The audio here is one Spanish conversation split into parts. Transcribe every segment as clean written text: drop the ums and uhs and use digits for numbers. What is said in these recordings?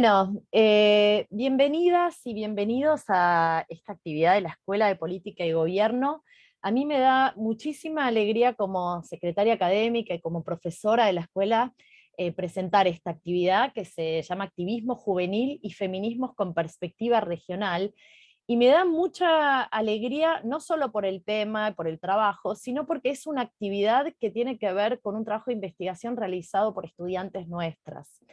Bueno, bienvenidas y bienvenidos a esta actividad de la Escuela de Política y Gobierno. A mí me da muchísima alegría como secretaria académica y como profesora de la escuela presentar esta actividad que se llama Activismo Juvenil y Feminismos con Perspectiva Regional. Y me da mucha alegría, no solo por el tema, por el trabajo, sino porque es una actividad que tiene que ver con un trabajo de investigación realizado por estudiantes nuestras.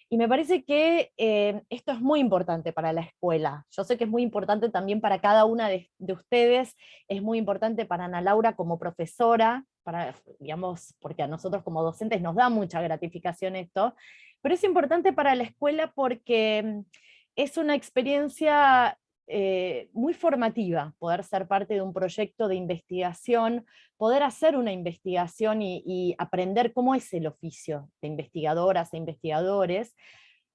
Y me parece que esto es muy importante para la escuela. Yo sé que es muy importante también para cada una de ustedes, es muy importante para Ana Laura como profesora, para, digamos, porque a nosotros como docentes nos da mucha gratificación esto, pero es importante para la escuela porque es una experiencia muy formativa, poder ser parte de un proyecto de investigación, poder hacer una investigación y aprender cómo es el oficio de investigadoras e investigadores,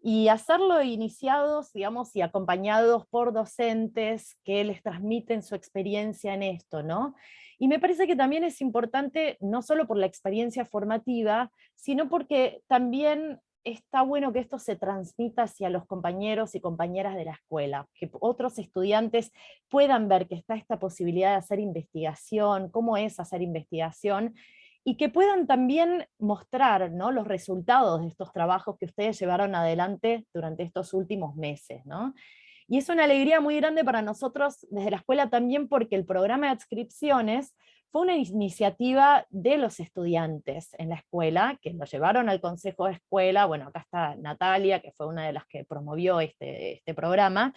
y hacerlo iniciados, digamos, y acompañados por docentes que les transmiten su experiencia en esto, ¿no? Y me parece que también es importante, no solo por la experiencia formativa, sino porque también está bueno que esto se transmita hacia los compañeros y compañeras de la escuela, que otros estudiantes puedan ver que está esta posibilidad de hacer investigación, cómo es hacer investigación, y que puedan también mostrar, ¿no?, los resultados de estos trabajos que ustedes llevaron adelante durante estos últimos meses, ¿no? Y es una alegría muy grande para nosotros desde la escuela también porque el programa de adscripciones fue una iniciativa de los estudiantes en la escuela, que lo llevaron al consejo de escuela. Bueno, acá está Natalia, que fue una de las que promovió este programa,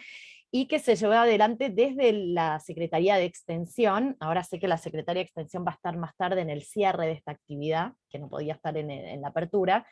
y que se llevó adelante desde la Secretaría de Extensión. Ahora sé que la Secretaría de Extensión va a estar más tarde en el cierre de esta actividad, que no podía estar en la apertura,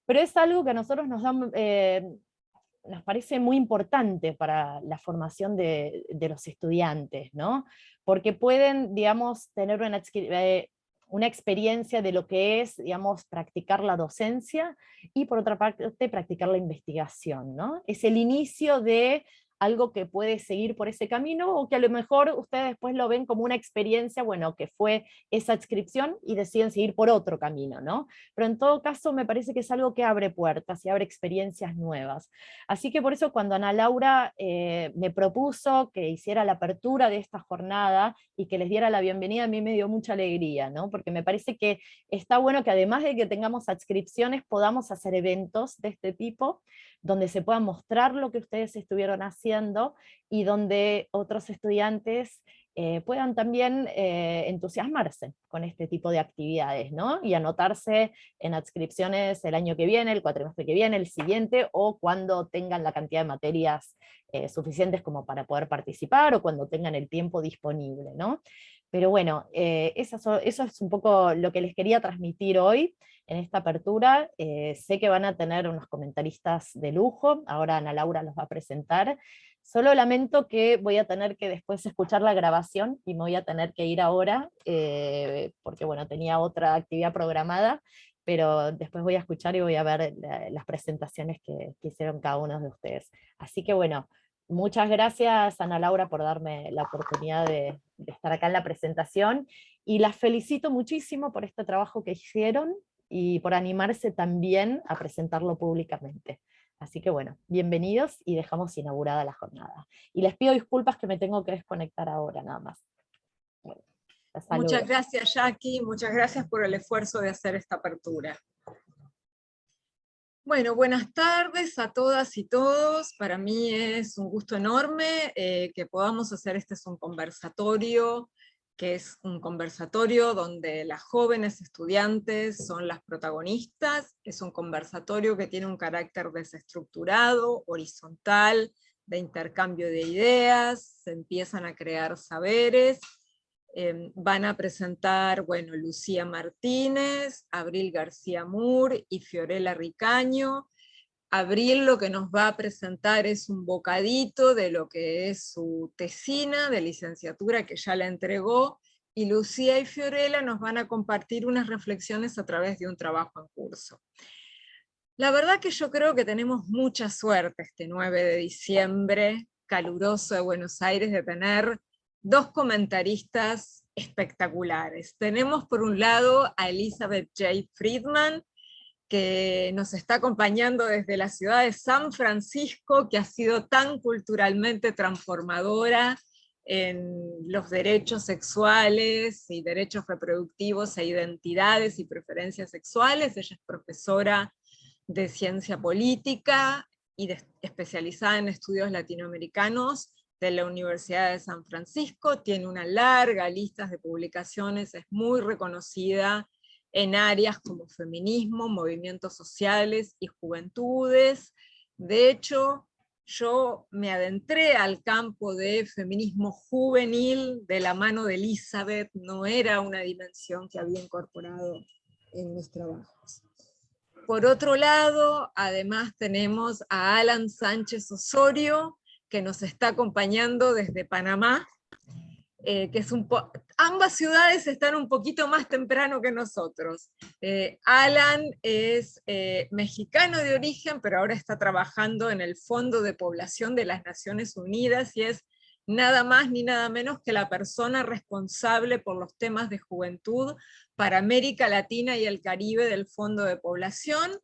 pero es algo que a nosotros nos parece muy importante para la formación de los estudiantes, ¿no? Porque pueden, digamos, tener una experiencia de lo que es, digamos, practicar la docencia y por otra parte practicar la investigación, ¿no? Es el inicio de algo que puede seguir por ese camino, o que a lo mejor ustedes después lo ven como una experiencia, bueno, que fue esa adscripción y deciden seguir por otro camino, ¿no? Pero en todo caso me parece que es algo que abre puertas y abre experiencias nuevas. Así que por eso cuando Ana Laura me propuso que hiciera la apertura de esta jornada y que les diera la bienvenida, a mí me dio mucha alegría, ¿no? Porque me parece que está bueno que además de que tengamos adscripciones, podamos hacer eventos de este tipo, donde se pueda mostrar lo que ustedes estuvieron haciendo y donde otros estudiantes puedan también entusiasmarse con este tipo de actividades, ¿no? Y anotarse en adscripciones el año que viene, el cuatrimestre que viene, el siguiente, o cuando tengan la cantidad de materias suficientes como para poder participar, o cuando tengan el tiempo disponible, ¿no? Pero bueno, eso es un poco lo que les quería transmitir hoy en esta apertura. Sé que van a tener unos comentaristas de lujo, ahora Ana Laura los va a presentar. Solo lamento que voy a tener que después escuchar la grabación y me voy a tener que ir ahora, porque bueno, tenía otra actividad programada, pero después voy a escuchar y voy a ver las presentaciones que hicieron cada uno de ustedes. Así que bueno, muchas gracias Ana Laura por darme la oportunidad de estar acá en la presentación, y las felicito muchísimo por este trabajo que hicieron y por animarse también a presentarlo públicamente. Así que bueno, bienvenidos y dejamos inaugurada la jornada. Y les pido disculpas que me tengo que desconectar ahora nada más. Bueno, hasta Muchas luego. gracias, Jackie. Muchas gracias por el esfuerzo de hacer esta apertura. Bueno, buenas tardes a todas y todos. Para mí es un gusto enorme que podamos hacer es un conversatorio, que es un conversatorio donde las jóvenes estudiantes son las protagonistas. Es un conversatorio que tiene un carácter desestructurado, horizontal, de intercambio de ideas, se empiezan a crear saberes. Van a presentar, bueno, Lucía Martínez, Abril García Moore y Fiorella Ricaño. Abril lo que nos va a presentar es un bocadito de lo que es su tesina de licenciatura que ya la entregó, y Lucía y Fiorella nos van a compartir unas reflexiones a través de un trabajo en curso. La verdad que yo creo que tenemos mucha suerte este 9 de diciembre, caluroso de Buenos Aires, de tener dos comentaristas espectaculares. Tenemos por un lado a Elizabeth J. Friedman, que nos está acompañando desde la ciudad de San Francisco, que ha sido tan culturalmente transformadora en los derechos sexuales y derechos reproductivos e identidades y preferencias sexuales. Ella es profesora de ciencia política y especializada en estudios latinoamericanos de la Universidad de San Francisco. Tiene una larga lista de publicaciones, es muy reconocida en áreas como feminismo, movimientos sociales y juventudes. De hecho, yo me adentré al campo de feminismo juvenil de la mano de Elizabeth, no era una dimensión que había incorporado en mis trabajos. Por otro lado, además tenemos a Alan Sánchez Osorio, que nos está acompañando desde Panamá, que es ambas ciudades están un poquito más temprano que nosotros. Alan es mexicano de origen, pero ahora está trabajando en el Fondo de Población de las Naciones Unidas y es nada más ni nada menos que la persona responsable por los temas de juventud para América Latina y el Caribe del Fondo de Población,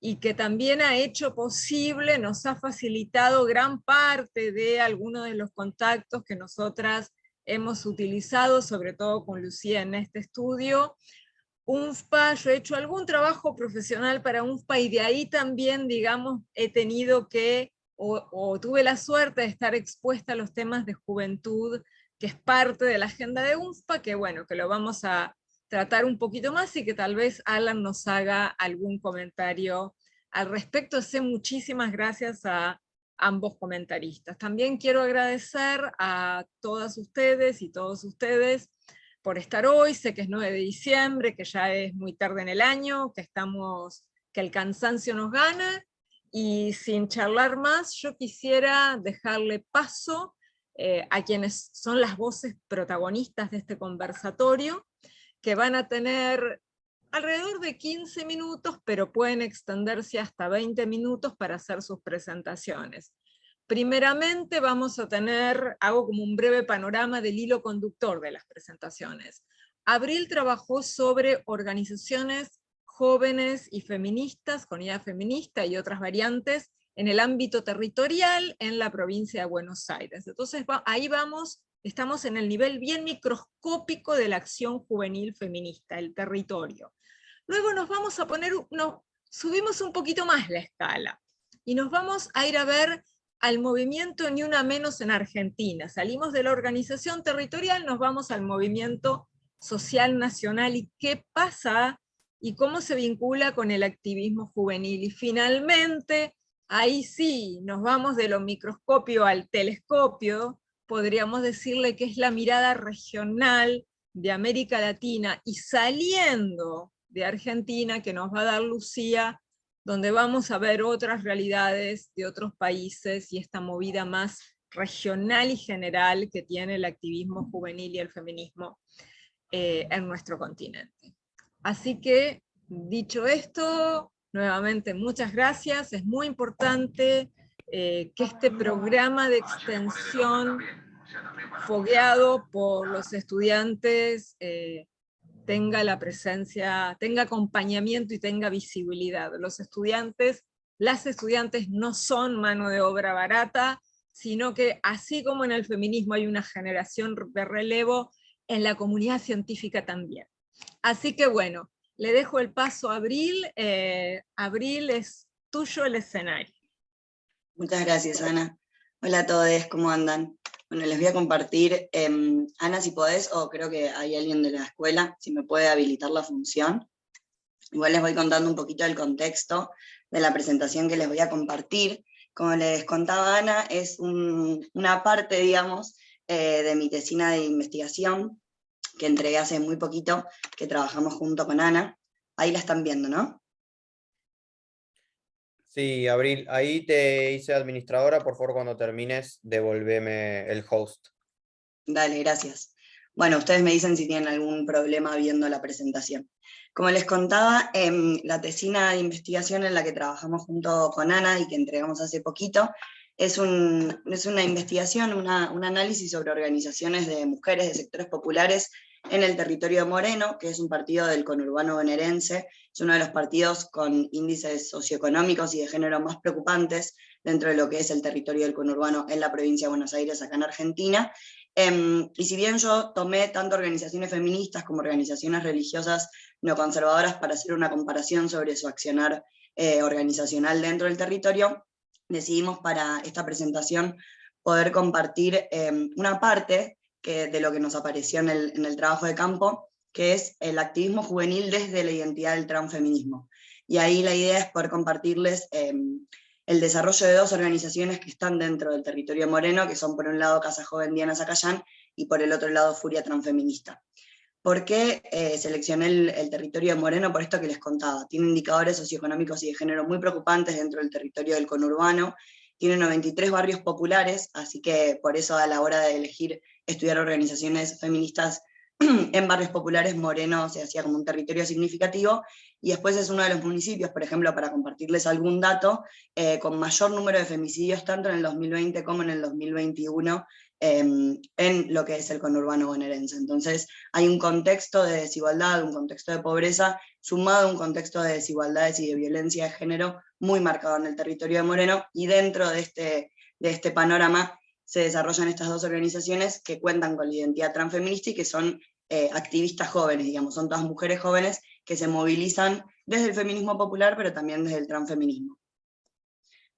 y que también ha hecho posible, nos ha facilitado gran parte de algunos de los contactos que nosotras hemos utilizado, sobre todo con Lucía en este estudio. UNFPA, yo he hecho algún trabajo profesional para UNFPA y de ahí también, digamos, he tenido que, o tuve la suerte de estar expuesta a los temas de juventud, que es parte de la agenda de UNFPA, que bueno, que lo vamos a tratar un poquito más y que tal vez Alan nos haga algún comentario al respecto. Sé muchísimas gracias a ambos comentaristas. También quiero agradecer a todas ustedes y todos ustedes por estar hoy. Sé que es 9 de diciembre, que ya es muy tarde en el año, que el cansancio nos gana, y sin charlar más, yo quisiera dejarle paso a quienes son las voces protagonistas de este conversatorio, que van a tener alrededor de 15 minutos, pero pueden extenderse hasta 20 minutos para hacer sus presentaciones. Primeramente vamos a tener, hago como un breve panorama del hilo conductor de las presentaciones. Abril trabajó sobre organizaciones jóvenes y feministas, con idea feminista y otras variantes, en el ámbito territorial en la provincia de Buenos Aires. Entonces ahí vamos, estamos en el nivel bien microscópico de la acción juvenil feminista, el territorio. Luego nos vamos a poner, subimos un poquito más la escala, y nos vamos a ir a ver al movimiento Ni Una Menos en Argentina. Salimos de la organización territorial, nos vamos al movimiento social nacional, y qué pasa, y cómo se vincula con el activismo juvenil. Y finalmente, ahí sí, nos vamos de lo microscopio al telescopio, podríamos decirle que es la mirada regional de América Latina, y saliendo de Argentina, que nos va a dar Lucía, donde vamos a ver otras realidades de otros países y esta movida más regional y general que tiene el activismo juvenil y el feminismo en nuestro continente. Así que, dicho esto, nuevamente muchas gracias. Es muy importante que este programa de extensión fogueado por los estudiantes tenga la presencia, tenga acompañamiento y tenga visibilidad. Las estudiantes no son mano de obra barata, sino que así como en el feminismo hay una generación de relevo, en la comunidad científica también. Así que bueno, le dejo el paso a Abril. Abril, es tuyo el escenario. Muchas gracias, Ana. Hola a todos, ¿cómo andan? Bueno, les voy a compartir, Ana, si podés, o creo que hay alguien de la escuela, si me puede habilitar la función. Igual les voy contando un poquito del contexto de la presentación que les voy a compartir. Como les contaba Ana, es una parte, digamos, de mi tesina de investigación, que entregué hace muy poquito, que trabajamos junto con Ana. Ahí la están viendo, ¿no? Sí, Abril, ahí te hice administradora, por favor cuando termines devolveme el host. Dale, gracias. Bueno, ustedes me dicen si tienen algún problema viendo la presentación. Como les contaba, la tesina de investigación en la que trabajamos junto con Ana y que entregamos hace poquito, es una investigación, un análisis sobre organizaciones de mujeres de sectores populares en el territorio de Moreno, que es un partido del conurbano bonaerense es uno de los partidos con índices socioeconómicos y de género más preocupantes dentro de lo que es el territorio del conurbano en la provincia de Buenos Aires, acá en Argentina. Y si bien yo tomé tanto organizaciones feministas como organizaciones religiosas neoconservadoras para hacer una comparación sobre su accionar organizacional dentro del territorio, decidimos para esta presentación poder compartir una parte de lo que nos apareció en el trabajo de campo, que es el activismo juvenil desde la identidad del transfeminismo. Y ahí la idea es poder compartirles el desarrollo de dos organizaciones que están dentro del territorio moreno, que son por un lado Casa Joven Diana Zacayán y por el otro lado Furia Transfeminista. ¿Por qué seleccioné el territorio de Moreno? Por esto que les contaba. Tiene indicadores socioeconómicos y de género muy preocupantes dentro del territorio del conurbano, tiene 93 barrios populares, así que por eso a la hora de elegir estudiar organizaciones feministas en barrios populares, Moreno se hacía como un territorio significativo, y después es uno de los municipios, por ejemplo, para compartirles algún dato, con mayor número de femicidios, tanto en el 2020 como en el 2021, en lo que es el conurbano bonaerense. Entonces hay un contexto de desigualdad, un contexto de pobreza, sumado a un contexto de desigualdades y de violencia de género muy marcado en el territorio de Moreno, y dentro de este panorama se desarrollan estas dos organizaciones que cuentan con la identidad transfeminista y que son activistas jóvenes, digamos, son todas mujeres jóvenes que se movilizan desde el feminismo popular, pero también desde el transfeminismo.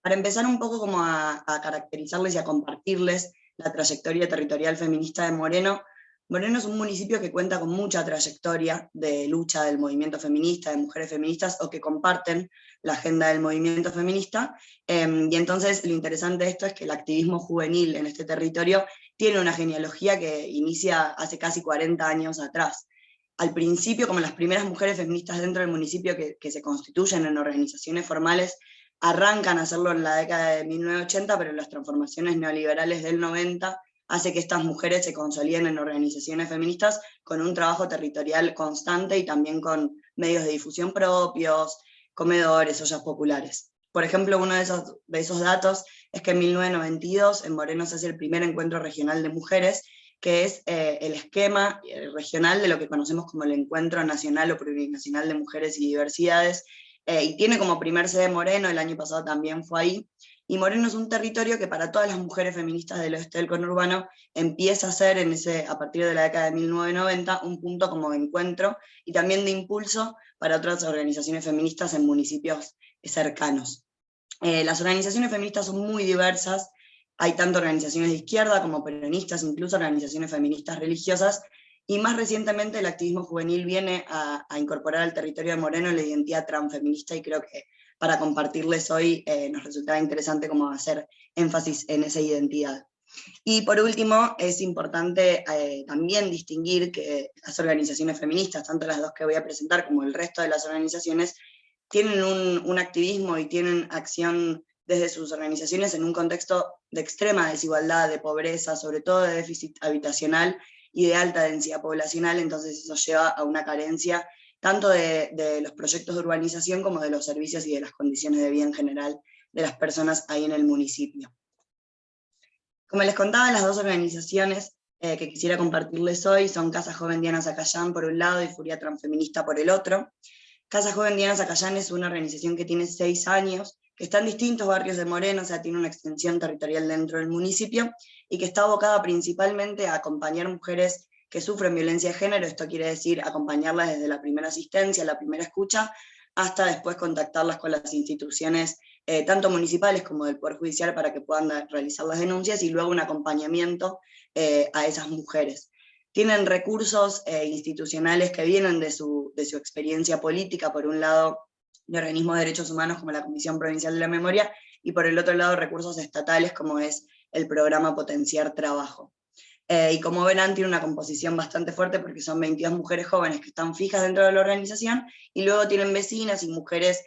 Para empezar un poco como a caracterizarles y a compartirles la trayectoria territorial feminista de Moreno, Moreno es un municipio que cuenta con mucha trayectoria de lucha del movimiento feminista, de mujeres feministas, o que comparten la agenda del movimiento feminista, y entonces lo interesante de esto es que el activismo juvenil en este territorio tiene una genealogía que inicia hace casi 40 años atrás. Al principio, como las primeras mujeres feministas dentro del municipio que se constituyen en organizaciones formales, arrancan a hacerlo en la década de 1980, pero las transformaciones neoliberales del 90 hace que estas mujeres se consoliden en organizaciones feministas con un trabajo territorial constante y también con medios de difusión propios, comedores, ollas populares. Por ejemplo, uno de esos datos es que en 1992 en Moreno se hace el primer encuentro regional de mujeres, que es el esquema regional de lo que conocemos como el Encuentro Nacional o Plurinacional de Mujeres y Diversidades, y tiene como primer sede Moreno, el año pasado también fue ahí, y Moreno es un territorio que para todas las mujeres feministas del oeste del conurbano empieza a ser a partir de la década de 1990 un punto como de encuentro y también de impulso para otras organizaciones feministas en municipios cercanos. Las organizaciones feministas son muy diversas, hay tanto organizaciones de izquierda como peronistas, incluso organizaciones feministas religiosas, y más recientemente el activismo juvenil viene a incorporar al territorio de Moreno la identidad transfeminista, y creo que para compartirles hoy nos resultaba interesante como hacer énfasis en esa identidad. Y por último, es importante también distinguir que las organizaciones feministas, tanto las dos que voy a presentar como el resto de las organizaciones, tienen un activismo y tienen acción desde sus organizaciones en un contexto de extrema desigualdad, de pobreza, sobre todo de déficit habitacional y de alta densidad poblacional, entonces eso lleva a una carencia tanto de los proyectos de urbanización como de los servicios y de las condiciones de vida en general de las personas ahí en el municipio. Como les contaba, las dos organizaciones que quisiera compartirles hoy son Casa Joven Diana Zacayán por un lado y Furia Transfeminista por el otro. Casa Joven Diana Zacayán es una organización que tiene 6 años, que está en distintos barrios de Moreno, o sea, tiene una extensión territorial dentro del municipio, y que está abocada principalmente a acompañar mujeres que sufren violencia de género. Esto quiere decir acompañarlas desde la primera asistencia, la primera escucha, hasta después contactarlas con las instituciones, tanto municipales como del Poder Judicial, para que puedan realizar las denuncias, y luego un acompañamiento a esas mujeres. Tienen recursos institucionales que vienen de su experiencia política, por un lado de organismos de derechos humanos como la Comisión Provincial de la Memoria, y por el otro lado recursos estatales como es el programa Potenciar Trabajo. Y como verán, tiene una composición bastante fuerte porque son 22 mujeres jóvenes que están fijas dentro de la organización, y luego tienen vecinas y mujeres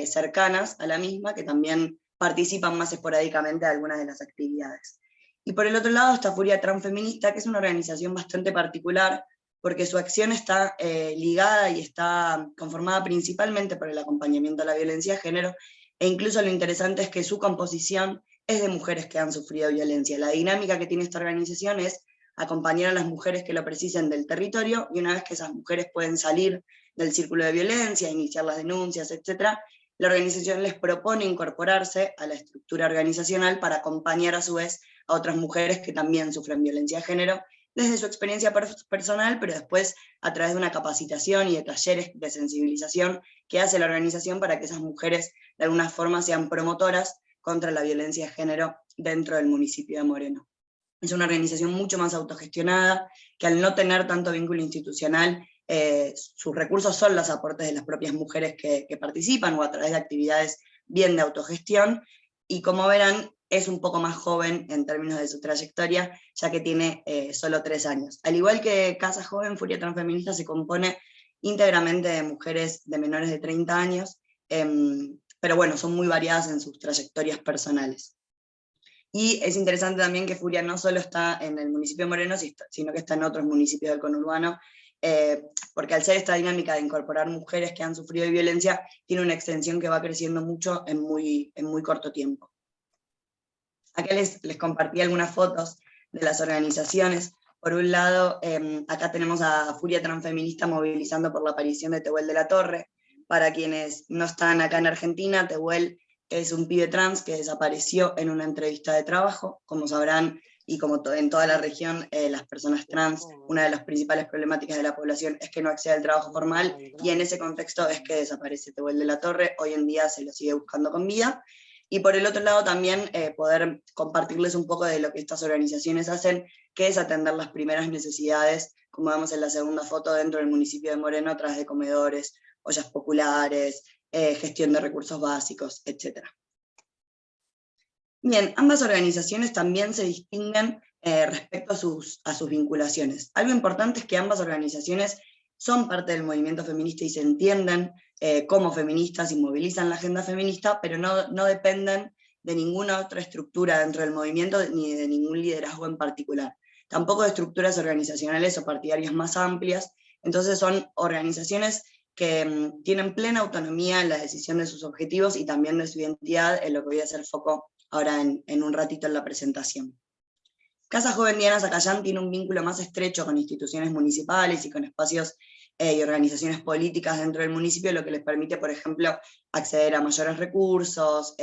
cercanas a la misma que también participan más esporádicamente de algunas de las actividades. Y por el otro lado está Furia Transfeminista, que es una organización bastante particular, porque su acción está ligada y está conformada principalmente por el acompañamiento a la violencia de género, e incluso lo interesante es que su composición es de mujeres que han sufrido violencia. La dinámica que tiene esta organización es acompañar a las mujeres que lo precisen del territorio, y una vez que esas mujeres pueden salir del círculo de violencia, iniciar las denuncias, etc., la organización les propone incorporarse a la estructura organizacional para acompañar a su vez a otras mujeres que también sufren violencia de género, desde su experiencia personal, pero después a través de una capacitación y de talleres de sensibilización que hace la organización para que esas mujeres de alguna forma sean promotoras contra la violencia de género dentro del municipio de Moreno. Es una organización mucho más autogestionada, que al no tener tanto vínculo institucional, sus recursos son los aportes de las propias mujeres que participan, o a través de actividades bien de autogestión, y como verán, es un poco más joven en términos de su trayectoria, ya que tiene solo 3 años. Al igual que Casa Joven, Furia Transfeminista se compone íntegramente de mujeres de menores de 30 años, pero bueno, son muy variadas en sus trayectorias personales. Y es interesante también que Furia no solo está en el municipio de Moreno, sino que está en otros municipios del conurbano, porque al ser esta dinámica de incorporar mujeres que han sufrido violencia, tiene una extensión que va creciendo mucho en muy corto tiempo. Acá les compartí algunas fotos de las organizaciones. Por un lado, acá tenemos a Furia Transfeminista movilizando por la aparición de Tehuel de la Torre. Para quienes no están acá en Argentina, Tehuel es un pibe trans que desapareció en una entrevista de trabajo. Como sabrán, y como en toda la región, las personas trans, una de las principales problemáticas de la población es que no accede al trabajo formal, y en ese contexto es que desaparece Tehuel de la Torre. Hoy en día se lo sigue buscando con vida. Y por el otro lado también poder compartirles un poco de lo que estas organizaciones hacen, que es atender las primeras necesidades, como vemos en la segunda foto, dentro del municipio de Moreno, a través de comedores, ollas populares, gestión de recursos básicos, etc. Bien, ambas organizaciones también se distinguen respecto a sus vinculaciones. Algo importante es que ambas organizaciones son parte del movimiento feminista y se entienden como feministas y movilizan la agenda feminista, pero no dependen de ninguna otra estructura dentro del movimiento ni de ningún liderazgo en particular. Tampoco de estructuras organizacionales o partidarias más amplias. Entonces son organizaciones que tienen plena autonomía en la decisión de sus objetivos y también de su identidad, en lo que voy a hacer foco ahora en un ratito en la presentación. Casa Joven Diana Zacayán tiene un vínculo más estrecho con instituciones municipales y con espacios y organizaciones políticas dentro del municipio, lo que les permite, por ejemplo, acceder a mayores recursos,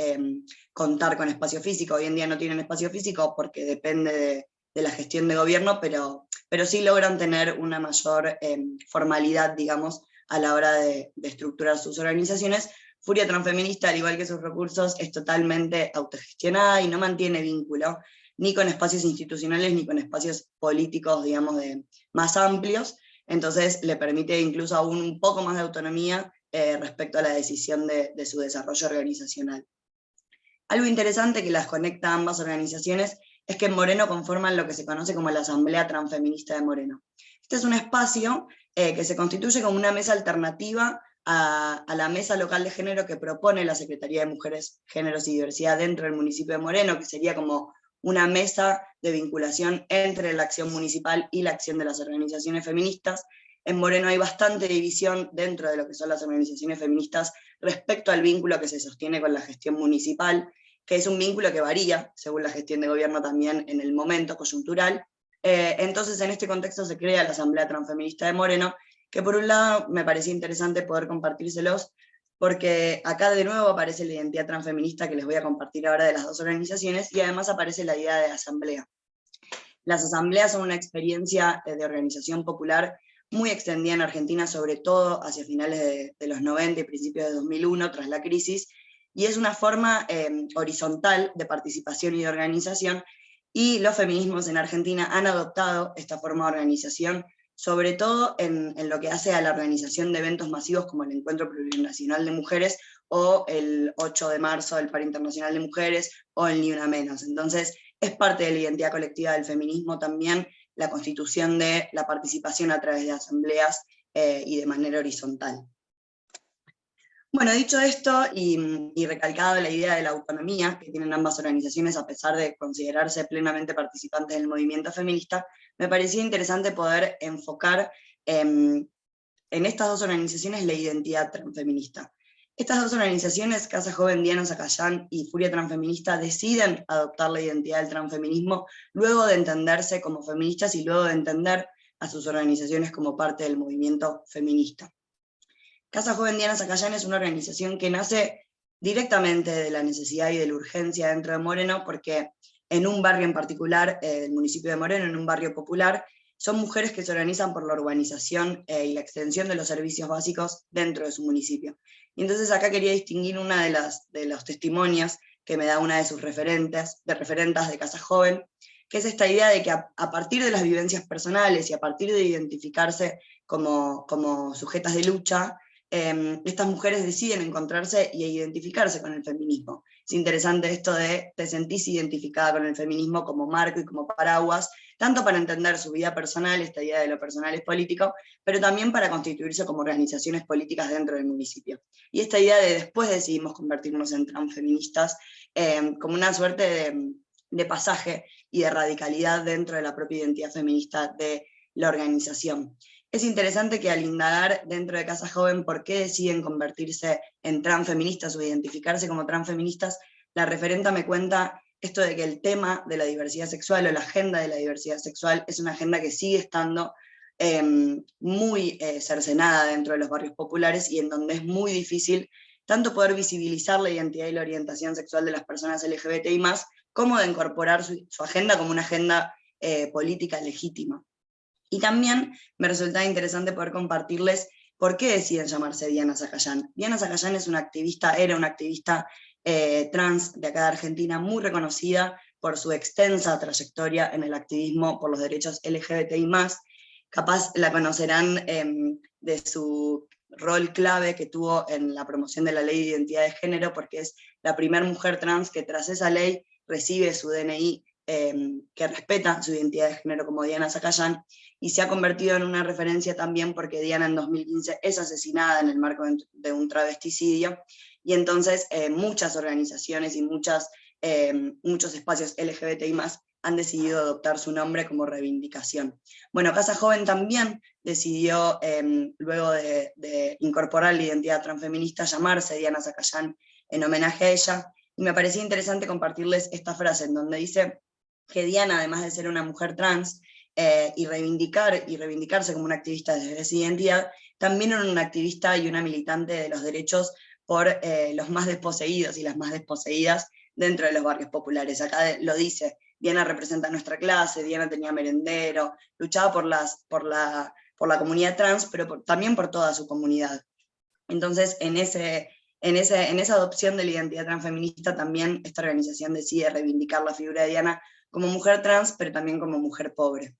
contar con espacio físico. Hoy en día no tienen espacio físico porque depende de la gestión de gobierno, pero sí logran tener una mayor formalidad, digamos, a la hora de estructurar sus organizaciones. Furia Transfeminista, al igual que sus recursos, es totalmente autogestionada y no mantiene vínculo ni con espacios institucionales ni con espacios políticos, digamos, más amplios. Entonces le permite incluso aún un poco más de autonomía respecto a la decisión de su desarrollo organizacional. Algo interesante que las conecta a ambas organizaciones es que en Moreno conforman lo que se conoce como la Asamblea Transfeminista de Moreno. Este es un espacio que se constituye como una mesa alternativa a la mesa local de género que propone la Secretaría de Mujeres, Géneros y Diversidad dentro del municipio de Moreno, que sería como una mesa de vinculación entre la acción municipal y la acción de las organizaciones feministas. En Moreno hay bastante división dentro de lo que son las organizaciones feministas respecto al vínculo que se sostiene con la gestión municipal, que es un vínculo que varía según la gestión de gobierno también en el momento coyuntural. Entonces en este contexto se crea la Asamblea Transfeminista de Moreno, que por un lado me parecía interesante poder compartírselos, porque acá de nuevo aparece la identidad transfeminista que les voy a compartir ahora de las dos organizaciones, y además aparece la idea de asamblea. Las asambleas son una experiencia de organización popular muy extendida en Argentina, sobre todo hacia finales de los 90 y principios de 2001, tras la crisis, y es una forma horizontal de participación y de organización, y los feminismos en Argentina han adoptado esta forma de organización, sobre todo en lo que hace a la organización de eventos masivos como el Encuentro Plurinacional de Mujeres, o el 8 de marzo del Paro Internacional de Mujeres, o el Ni Una Menos. Entonces es parte de la identidad colectiva del feminismo también la constitución de la participación a través de asambleas y de manera horizontal. Bueno, dicho esto y recalcado la idea de la autonomía que tienen ambas organizaciones a pesar de considerarse plenamente participantes del movimiento feminista, me parecía interesante poder enfocar en estas dos organizaciones la identidad transfeminista. Estas dos organizaciones, Casa Joven Diana Zacayán y Furia Transfeminista, deciden adoptar la identidad del transfeminismo luego de entenderse como feministas y luego de entender a sus organizaciones como parte del movimiento feminista. Casa Joven Diana Zacayán es una organización que nace directamente de la necesidad y de la urgencia dentro de Moreno, porque en un barrio en particular, del municipio de Moreno, en un barrio popular, son mujeres que se organizan por la urbanización y la extensión de los servicios básicos dentro de su municipio. Y entonces acá quería distinguir una de los testimonios que me da una de sus referentas de Casa Joven, que es esta idea de que a partir de las vivencias personales y a partir de identificarse como sujetas de lucha, estas mujeres deciden encontrarse y identificarse con el feminismo. Es interesante esto de te sentís identificada con el feminismo como marco y como paraguas, tanto para entender su vida personal, esta idea de lo personal es político, pero también para constituirse como organizaciones políticas dentro del municipio. Y esta idea de después decidimos convertirnos en transfeministas, como una suerte de pasaje y de radicalidad dentro de la propia identidad feminista de la organización. Es interesante que al indagar dentro de Casa Joven por qué deciden convertirse en transfeministas o identificarse como transfeministas, la referenta me cuenta esto de que el tema de la diversidad sexual o la agenda de la diversidad sexual es una agenda que sigue estando muy cercenada dentro de los barrios populares y en donde es muy difícil tanto poder visibilizar la identidad y la orientación sexual de las personas LGBTI+, como de incorporar su agenda como una agenda política legítima. Y también me resultaba interesante poder compartirles por qué deciden llamarse Diana Zacayán. Diana Zacayán era una activista trans de acá de Argentina, muy reconocida por su extensa trayectoria en el activismo por los derechos LGBTI+. Capaz la conocerán de su rol clave que tuvo en la promoción de la ley de identidad de género, porque es la primera mujer trans que tras esa ley recibe su DNI que respeta su identidad de género como Diana Zacayán, y se ha convertido en una referencia también porque Diana en 2015 es asesinada en el marco de un travesticidio, y entonces muchas organizaciones y muchos espacios LGBTI+ han decidido adoptar su nombre como reivindicación. Bueno, Casa Joven también decidió, luego de incorporar la identidad transfeminista, llamarse Diana Zacayán en homenaje a ella, y me parecía interesante compartirles esta frase en donde dice que Diana, además de ser una mujer trans y reivindicarse como una activista desde esa identidad, también era una activista y una militante de los derechos por los más desposeídos y las más desposeídas dentro de los barrios populares. Acá lo dice, Diana representa a nuestra clase, Diana tenía merendero, luchaba por la comunidad trans, pero también por toda su comunidad. Entonces, en esa adopción de la identidad transfeminista, también esta organización decide reivindicar la figura de Diana como mujer trans, pero también como mujer pobre.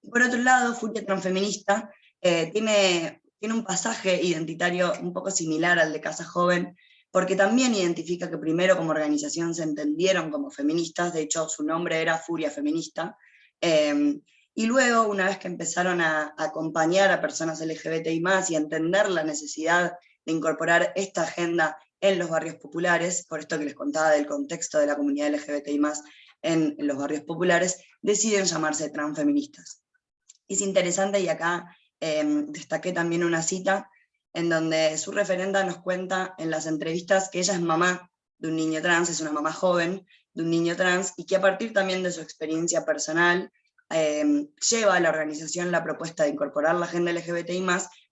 Por otro lado, Furia Transfeminista tiene un pasaje identitario un poco similar al de Casa Joven, porque también identifica que primero como organización se entendieron como feministas, de hecho su nombre era Furia Feminista, y luego, una vez que empezaron a acompañar a personas LGBTI+, y a entender la necesidad de incorporar esta agenda en los barrios populares, por esto que les contaba del contexto de la comunidad LGBTI+, en los barrios populares, deciden llamarse transfeministas. Es interesante, y acá destaqué también una cita, en donde su referenta nos cuenta en las entrevistas que ella es mamá de un niño trans, es una mamá joven de un niño trans, y que a partir también de su experiencia personal, lleva a la organización la propuesta de incorporar la agenda LGBTI+,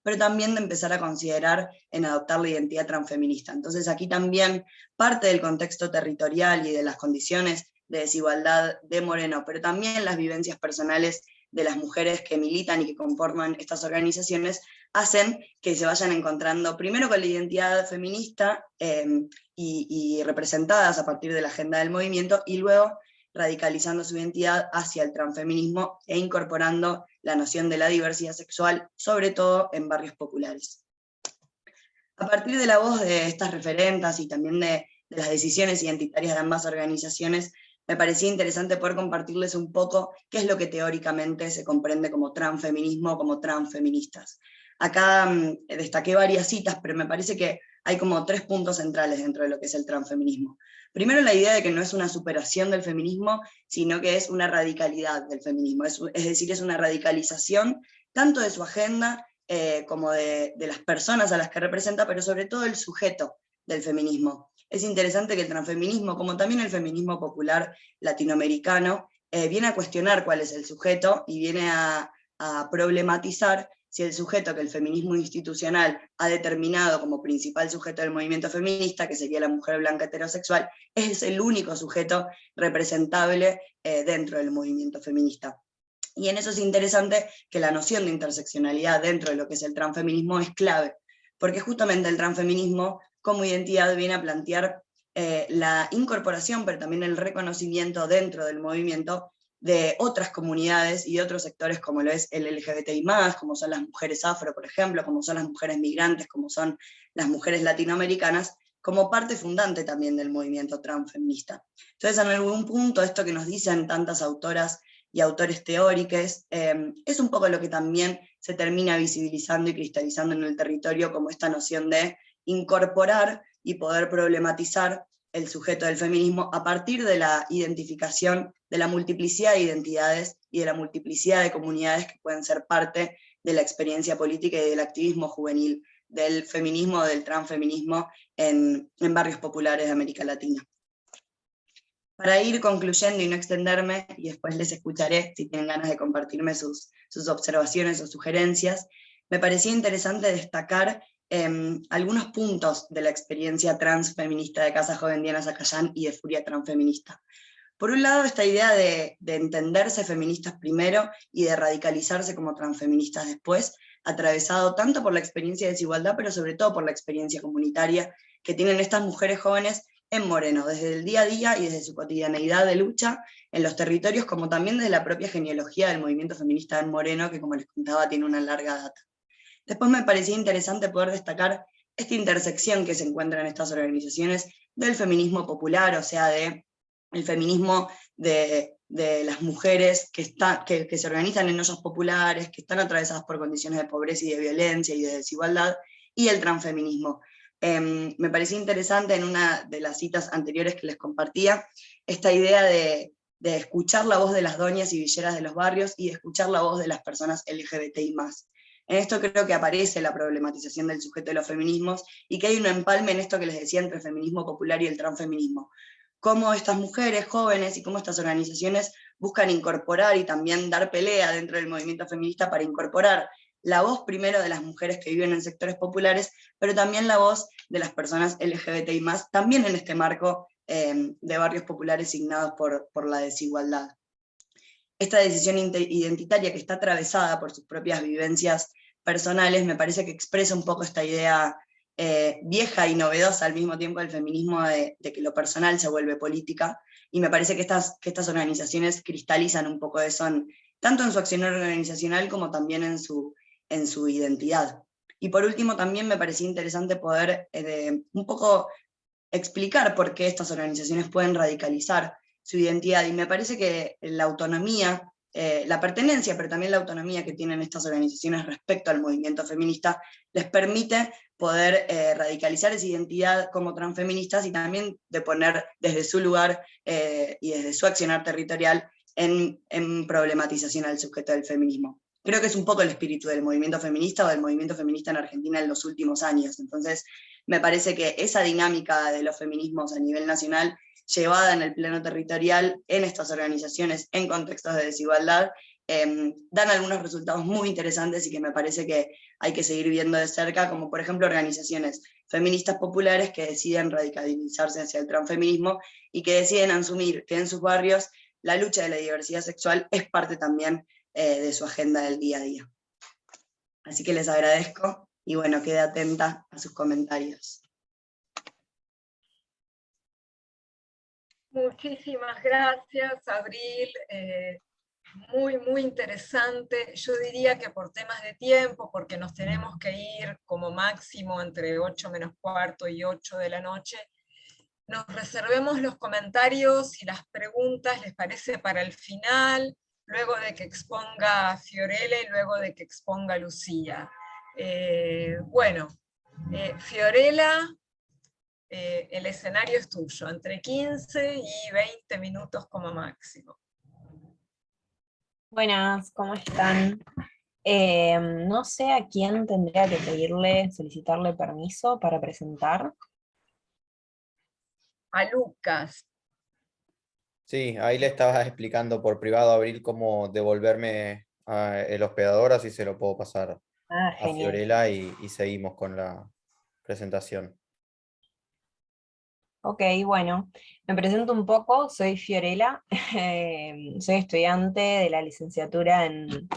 pero también de empezar a considerar en adoptar la identidad transfeminista. Entonces aquí también parte del contexto territorial y de las condiciones de desigualdad de Moreno, pero también las vivencias personales de las mujeres que militan y que conforman estas organizaciones, hacen que se vayan encontrando primero con la identidad feminista y representadas a partir de la agenda del movimiento, y luego radicalizando su identidad hacia el transfeminismo e incorporando la noción de la diversidad sexual, sobre todo en barrios populares. A partir de la voz de estas referentas y también de las decisiones identitarias de ambas organizaciones, me parecía interesante poder compartirles un poco qué es lo que teóricamente se comprende como transfeminismo, como transfeministas. Acá destaqué varias citas, pero me parece que hay como 3 puntos centrales dentro de lo que es el transfeminismo. Primero, la idea de que no es una superación del feminismo, sino que es una radicalidad del feminismo, es decir, es una radicalización tanto de su agenda como de las personas a las que representa, pero sobre todo el sujeto del feminismo. Es interesante que el transfeminismo, como también el feminismo popular latinoamericano, viene a cuestionar cuál es el sujeto y viene a problematizar si el sujeto que el feminismo institucional ha determinado como principal sujeto del movimiento feminista, que sería la mujer blanca heterosexual, es el único sujeto representable dentro del movimiento feminista. Y en eso es interesante que la noción de interseccionalidad dentro de lo que es el transfeminismo es clave, porque justamente el transfeminismo como identidad viene a plantear la incorporación, pero también el reconocimiento dentro del movimiento de otras comunidades y de otros sectores como lo es el LGBTI+, como son las mujeres afro, por ejemplo, como son las mujeres migrantes, como son las mujeres latinoamericanas, como parte fundante también del movimiento transfeminista. Entonces, en algún punto, esto que nos dicen tantas autoras y autores teóricos, es un poco lo que también se termina visibilizando y cristalizando en el territorio como esta noción de incorporar y poder problematizar el sujeto del feminismo a partir de la identificación de la multiplicidad de identidades y de la multiplicidad de comunidades que pueden ser parte de la experiencia política y del activismo juvenil, del feminismo, del transfeminismo en barrios populares de América Latina. Para ir concluyendo y no extenderme, y después les escucharé si tienen ganas de compartirme sus observaciones o sugerencias, me parecía interesante destacar algunos puntos de la experiencia transfeminista de Casa Joven Diana Zacayán y de Furia Transfeminista. Por un lado, esta idea de entenderse feministas primero y de radicalizarse como transfeministas después, atravesado tanto por la experiencia de desigualdad, pero sobre todo por la experiencia comunitaria que tienen estas mujeres jóvenes en Moreno, desde el día a día y desde su cotidianeidad de lucha en los territorios, como también desde la propia genealogía del movimiento feminista en Moreno, que como les contaba tiene una larga data. Después me parecía interesante poder destacar esta intersección que se encuentra en estas organizaciones del feminismo popular, o sea, el feminismo de las mujeres que se organizan en ollas populares, que están atravesadas por condiciones de pobreza y de violencia y de desigualdad, y el transfeminismo. Me parecía interesante en una de las citas anteriores que les compartía, esta idea de escuchar la voz de las doñas y villeras de los barrios y de escuchar la voz de las personas LGBTI+. En esto creo que aparece la problematización del sujeto de los feminismos y que hay un empalme en esto que les decía entre el feminismo popular y el transfeminismo. Cómo estas mujeres jóvenes y cómo estas organizaciones buscan incorporar y también dar pelea dentro del movimiento feminista para incorporar la voz primero de las mujeres que viven en sectores populares, pero también la voz de las personas LGBTI+, también en este marco de barrios populares signados por la desigualdad. Esta decisión identitaria que está atravesada por sus propias vivencias personales, me parece que expresa un poco esta idea vieja y novedosa al mismo tiempo del feminismo de que lo personal se vuelve política, y me parece que estas organizaciones cristalizan un poco eso, tanto en su acción organizacional como también en su identidad. Y por último también me parecía interesante poder un poco explicar por qué estas organizaciones pueden radicalizar su identidad, y me parece que la autonomía, la pertenencia, pero también la autonomía que tienen estas organizaciones respecto al movimiento feminista, les permite poder radicalizar esa identidad como transfeministas y también de poner desde su lugar y desde su accionar territorial en problematización al sujeto del feminismo. Creo que es un poco el espíritu del movimiento feminista o del movimiento feminista en Argentina en los últimos años. Entonces, me parece que esa dinámica de los feminismos a nivel nacional, llevada en el plano territorial, en estas organizaciones, en contextos de desigualdad, dan algunos resultados muy interesantes y que me parece que hay que seguir viendo de cerca, como por ejemplo organizaciones feministas populares que deciden radicalizarse hacia el transfeminismo y que deciden asumir que en sus barrios la lucha de la diversidad sexual es parte también de su agenda del día a día. Así que les agradezco y bueno, quedé atenta a sus comentarios. Muchísimas gracias, Abril. Muy interesante. Yo diría que por temas de tiempo, porque nos tenemos que ir como máximo entre 8 menos cuarto y 8 de la noche, nos reservemos los comentarios y las preguntas, ¿les parece? Para el final, luego de que exponga Fiorella y luego de que exponga Lucía. Fiorella, el escenario es tuyo, entre 15 y 20 minutos como máximo. Buenas, ¿cómo están? No sé a quién tendría que solicitarle permiso para presentar. A Lucas. Sí, ahí le estabas explicando por privado a Abril cómo devolverme el hospedador, así se lo puedo pasar Ah, a genial. Fiorella y seguimos con la presentación. Ok, bueno, me presento un poco, soy Fiorella, soy estudiante de la licenciatura en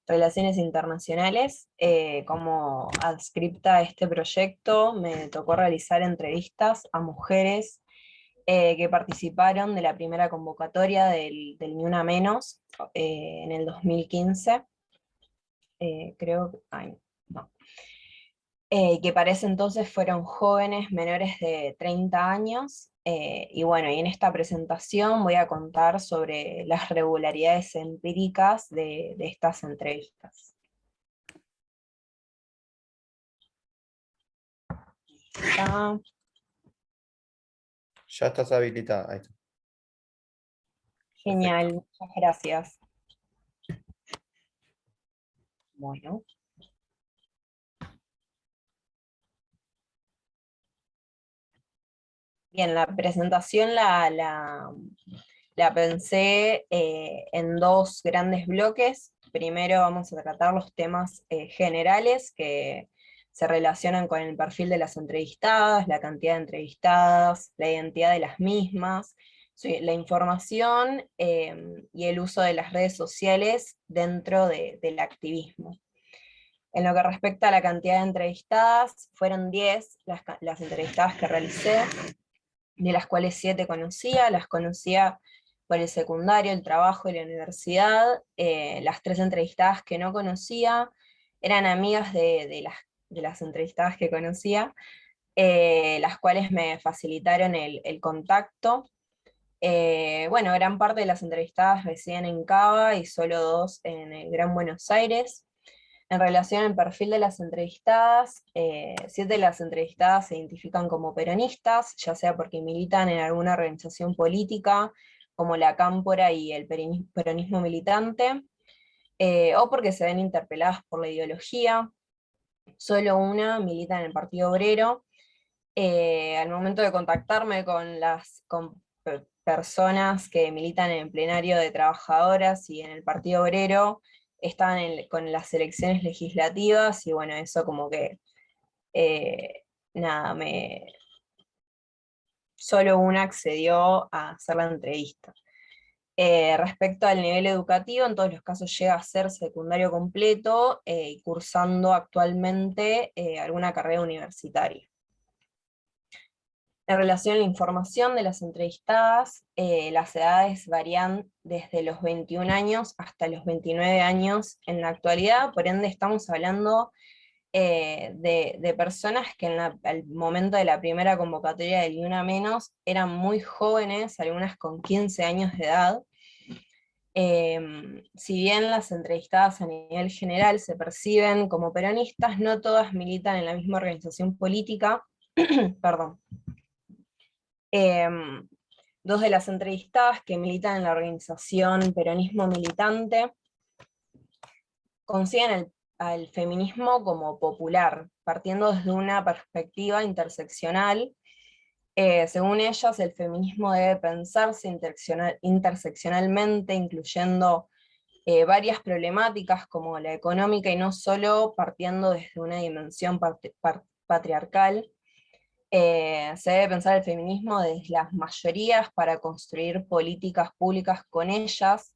Relaciones Internacionales. Como adscripta a este proyecto me tocó realizar entrevistas a mujeres que participaron de la primera convocatoria del Ni Una Menos en el 2015. Creo, ay, no. Que para ese entonces fueron jóvenes menores de 30 años. Y bueno, y en esta presentación voy a contar sobre las regularidades empíricas de estas entrevistas. Ah, Ya estás habilitada. Ahí está. genial, muchas gracias. Bueno. Bien, la presentación la pensé en dos grandes bloques. Primero vamos a tratar los temas generales que se relacionan con el perfil de las entrevistadas, la cantidad de entrevistadas, la identidad de las mismas, la información y el uso de las redes sociales dentro del activismo. En lo que respecta a la cantidad de entrevistadas, fueron 10 las entrevistadas que realicé, de las cuales 7 conocía, las conocía por el secundario, el trabajo y la universidad. Las 3 entrevistadas que no conocía eran amigas de las entrevistadas que conocía, las cuales me facilitaron el contacto. Bueno, gran parte de las entrevistadas residen en Cava y solo 2 en el Gran Buenos Aires. En relación al perfil de las entrevistadas, 7 de las entrevistadas se identifican como peronistas, ya sea porque militan en alguna organización política, como la Cámpora y el peronismo militante, o porque se ven interpeladas por la ideología. Solo una milita en el Partido Obrero. Al momento de contactarme con personas que militan en el plenario de trabajadoras y en el Partido Obrero, estaban con las elecciones legislativas, y bueno, eso como que, nada, solo una accedió a hacer la entrevista. Respecto al nivel educativo, en todos los casos llega a ser secundario completo, cursando actualmente alguna carrera universitaria. En relación a la información de las entrevistadas, las edades varían desde los 21 años hasta los 29 años en la actualidad, por ende estamos hablando de personas que al momento de la primera convocatoria del Ni Una Menos eran muy jóvenes, algunas con 15 años de edad. Si bien las entrevistadas a nivel general se perciben como peronistas, no todas militan en la misma organización política. Perdón. 2 de las entrevistadas que militan en la organización Peronismo Militante conciben al feminismo como popular, partiendo desde una perspectiva interseccional. Según ellas, el feminismo debe pensarse interseccionalmente, incluyendo varias problemáticas como la económica, y no solo partiendo desde una dimensión patriarcal. Se debe pensar el feminismo desde las mayorías para construir políticas públicas con ellas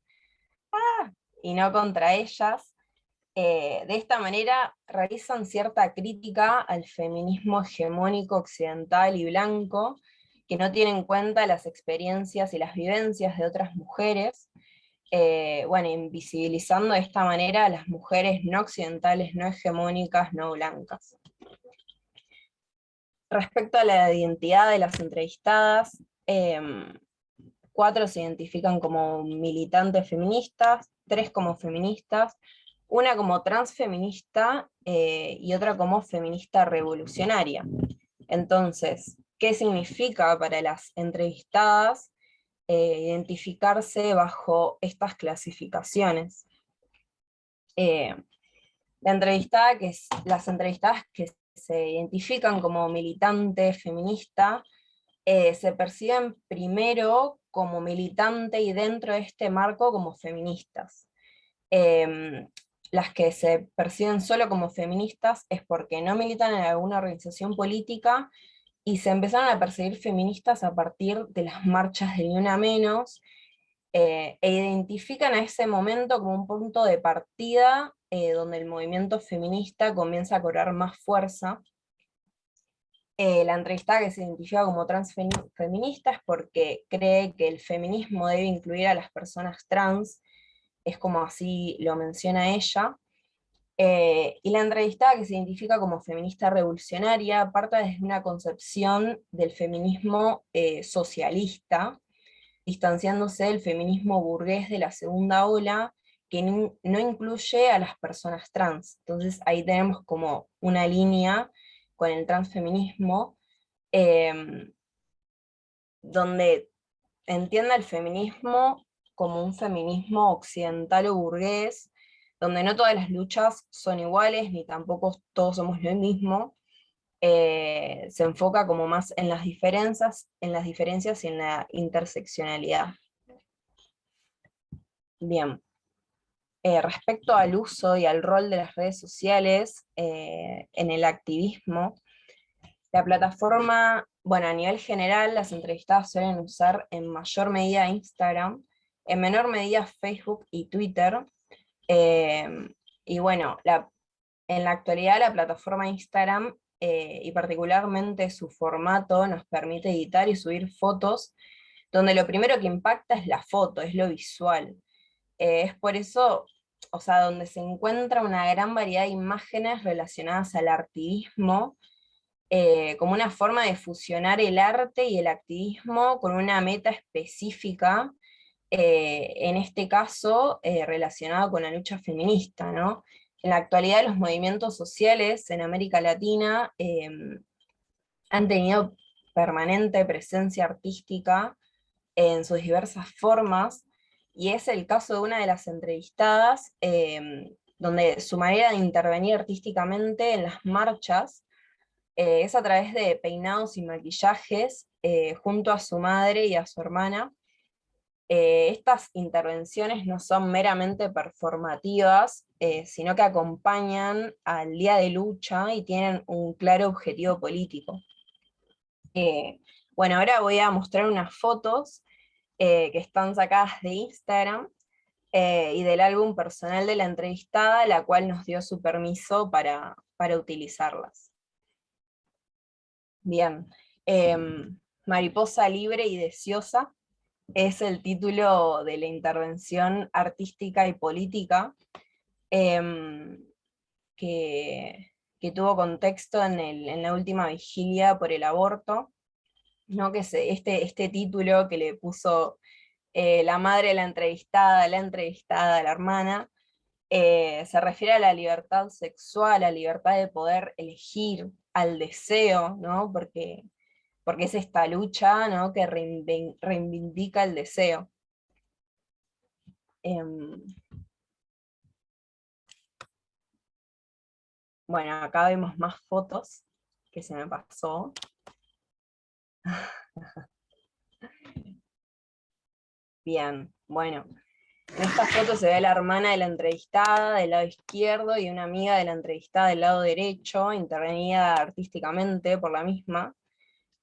y no contra ellas. De esta manera realizan cierta crítica al feminismo hegemónico occidental y blanco, que no tiene en cuenta las experiencias y las vivencias de otras mujeres, bueno, invisibilizando de esta manera a las mujeres no occidentales, no hegemónicas, no blancas. Respecto a la identidad de las entrevistadas, 4 se identifican como militantes feministas, 3 como feministas, una como transfeminista y otra como feminista revolucionaria. Entonces, ¿qué significa para las entrevistadas identificarse bajo estas clasificaciones? Las entrevistadas que se identifican como militantes feministas se perciben primero como militante y dentro de este marco como feministas. Las que se perciben solo como feministas es porque no militan en alguna organización política y se empezaron a percibir feministas a partir de las marchas de Ni Una Menos, e identifican a ese momento como un punto de partida donde el movimiento feminista comienza a cobrar más fuerza. La entrevistada que se identifica como transfeminista es porque cree que el feminismo debe incluir a las personas trans, es como así lo menciona ella. Y la entrevistada que se identifica como feminista revolucionaria parte desde una concepción del feminismo socialista, distanciándose del feminismo burgués de la segunda ola, que no incluye a las personas trans. Entonces ahí tenemos como una línea con el transfeminismo, donde entienda el feminismo como un feminismo occidental o burgués, donde no todas las luchas son iguales, ni tampoco todos somos lo mismo. Se enfoca como más en las diferencias y en la interseccionalidad. Bien. Respecto al uso y al rol de las redes sociales en el activismo, la plataforma, bueno, a nivel general, las entrevistadas suelen usar en mayor medida Instagram, en menor medida Facebook y Twitter, y bueno, en la actualidad la plataforma Instagram, y particularmente su formato, nos permite editar y subir fotos, donde lo primero que impacta es la foto, es lo visual. Es por eso, o sea, donde se encuentra una gran variedad de imágenes relacionadas al activismo, como una forma de fusionar el arte y el activismo con una meta específica, en este caso relacionado con la lucha feminista, ¿no? En la actualidad los movimientos sociales en América Latina han tenido permanente presencia artística en sus diversas formas, y es el caso de una de las entrevistadas, donde su manera de intervenir artísticamente en las marchas es a través de peinados y maquillajes junto a su madre y a su hermana. Estas intervenciones no son meramente performativas, sino que acompañan al día de lucha y tienen un claro objetivo político. Bueno, ahora voy a mostrar unas fotos que están sacadas de Instagram y del álbum personal de la entrevistada, la cual nos dio su permiso para utilizarlas. Bien, Mariposa libre y deseosa es el título de la intervención artística y política que tuvo contexto en la última vigilia por el aborto, ¿no? Que este título que le puso la madre de la entrevistada, la hermana, se refiere a la libertad sexual, a la libertad de poder elegir, al deseo, ¿no? Porque es esta lucha, ¿no? Que reivindica el deseo. Bueno, acá vemos más fotos que se me pasó. Bien, bueno. En esta foto se ve a la hermana de la entrevistada del lado izquierdo y una amiga de la entrevistada del lado derecho, intervenida artísticamente por la misma.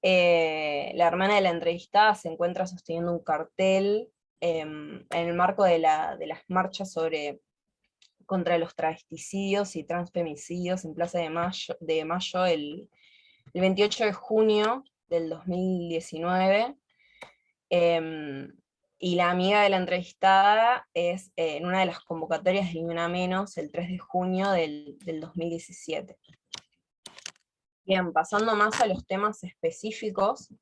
La hermana de la entrevistada se encuentra sosteniendo un cartel en el marco de las marchas contra los travesticidios y transfemicidios en Plaza de Mayo el 28 de junio del 2019. Y la amiga de la entrevistada es en una de las convocatorias de Ni Una Menos, el 3 de junio del 2017. Bien, pasando más a los temas específicos,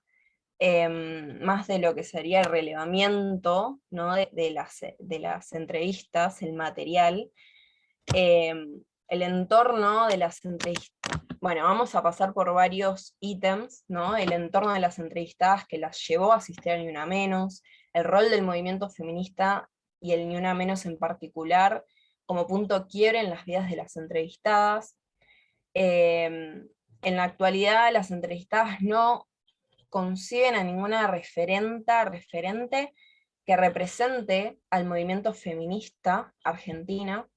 más de lo que sería el relevamiento, ¿no? de las entrevistas, el material, el entorno de las entrevistas. Bueno, vamos a pasar por varios ítems, ¿no? El entorno de las entrevistadas que las llevó a asistir a Ni Una Menos, el rol del movimiento feminista y el Ni Una Menos en particular como punto quiebre en las vidas de las entrevistadas. En la actualidad las entrevistadas no conciben a ninguna referente que represente al movimiento feminista argentino.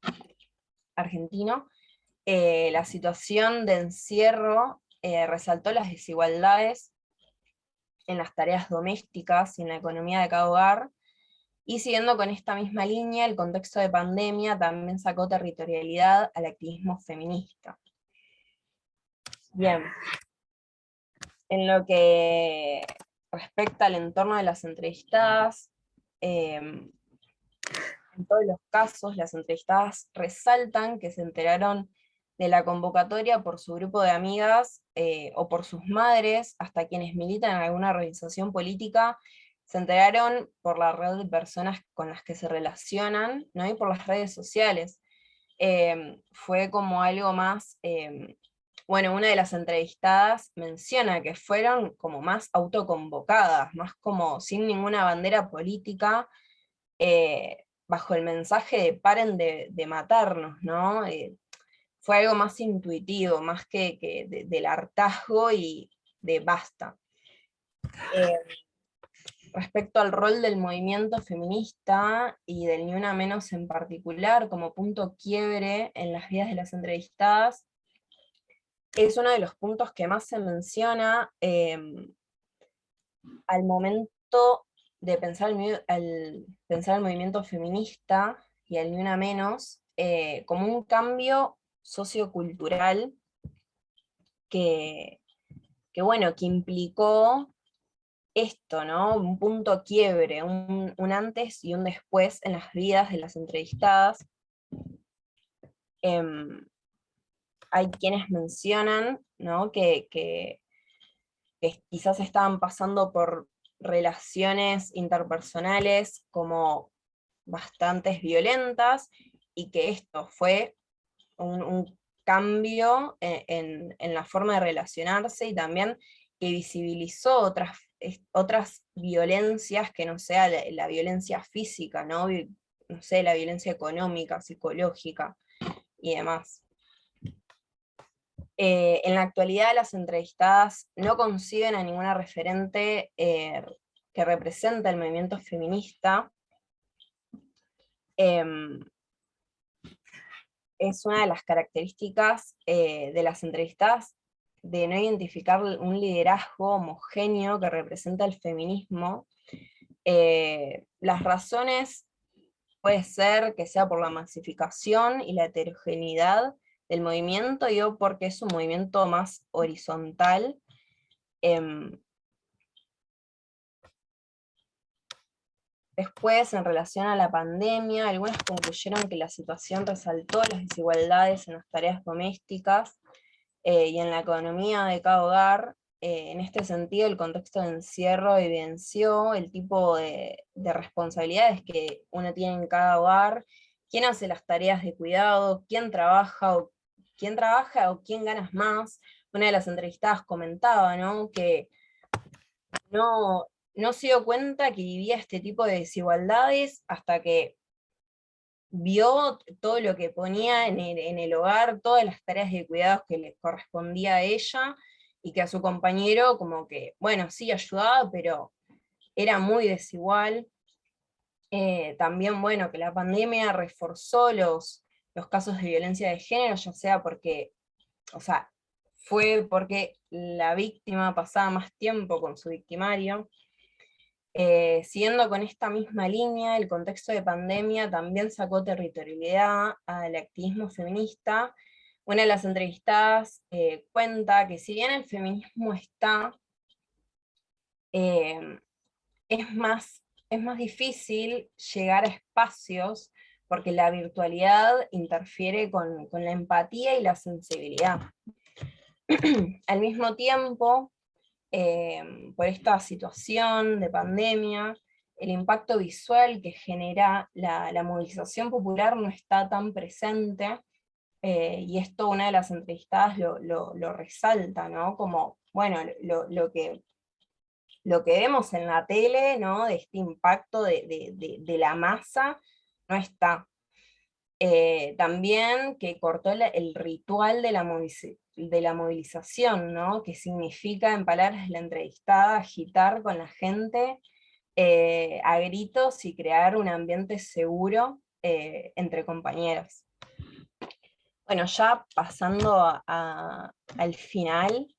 La situación de encierro resaltó las desigualdades en las tareas domésticas y en la economía de cada hogar, y siguiendo con esta misma línea, el contexto de pandemia también sacó territorialidad al activismo feminista. Bien, en lo que respecta al entorno de las entrevistadas, en todos los casos las entrevistadas resaltan que se enteraron de la convocatoria por su grupo de amigas o por sus madres, hasta quienes militan en alguna organización política, se enteraron por la red de personas con las que se relacionan, ¿no? Y por las redes sociales. Fue como algo más, bueno, una de las entrevistadas menciona que fueron como más autoconvocadas, más como sin ninguna bandera política, bajo el mensaje de paren de matarnos, ¿no? Fue algo más intuitivo, más que del hartazgo y de basta. Respecto al rol del movimiento feminista y del Ni Una Menos en particular como punto quiebre en las vidas de las entrevistadas, es uno de los puntos que más se menciona al momento de pensar pensar el movimiento feminista y el Ni Una Menos como un cambio sociocultural que implicó esto, ¿no? Un punto quiebre, un antes y un después en las vidas de las entrevistadas. Hay quienes mencionan, ¿no? que quizás estaban pasando por relaciones interpersonales como bastantes violentas, y que esto fue un cambio en la forma de relacionarse, y también que visibilizó otras violencias que no sea la violencia física, ¿no? No sé, la violencia económica, psicológica y demás. En la actualidad las entrevistadas no conciben a ninguna referente que represente el movimiento feminista. Es una de las características de las entrevistadas de no identificar un liderazgo homogéneo que representa el feminismo. Las razones puede ser que sea por la masificación y la heterogeneidad del movimiento, o porque es un movimiento más horizontal. Después, en relación a la pandemia, algunas concluyeron que la situación resaltó las desigualdades en las tareas domésticas y en la economía de cada hogar. En este sentido, el contexto de encierro evidenció el tipo de responsabilidades que uno tiene en cada hogar, quién hace las tareas de cuidado, quién trabaja o quién gana más. Una de las entrevistadas comentaba, ¿no? Que no se dio cuenta que vivía este tipo de desigualdades hasta que vio todo lo que ponía en el hogar, todas las tareas de cuidados que le correspondía a ella, y que a su compañero como que, bueno, sí ayudaba, pero era muy desigual. También, bueno, que la pandemia reforzó los casos de violencia de género, ya sea porque, o sea, fue porque la víctima pasaba más tiempo con su victimario. Siguiendo con esta misma línea, el contexto de pandemia también sacó territorialidad al activismo feminista. Una de las entrevistadas cuenta que si bien el feminismo está, es más difícil llegar a espacios porque la virtualidad interfiere con la empatía y la sensibilidad. Al mismo tiempo, por esta situación de pandemia, el impacto visual que genera la movilización popular no está tan presente, y esto una de las entrevistadas lo resalta, ¿no? Como, bueno, lo que vemos en la tele, ¿no? De este impacto de la masa, no está. También que cortó el ritual de la movilización, ¿no? Que significa, en palabras de la entrevistada, agitar con la gente a gritos y crear un ambiente seguro entre compañeros. Bueno, ya pasando al final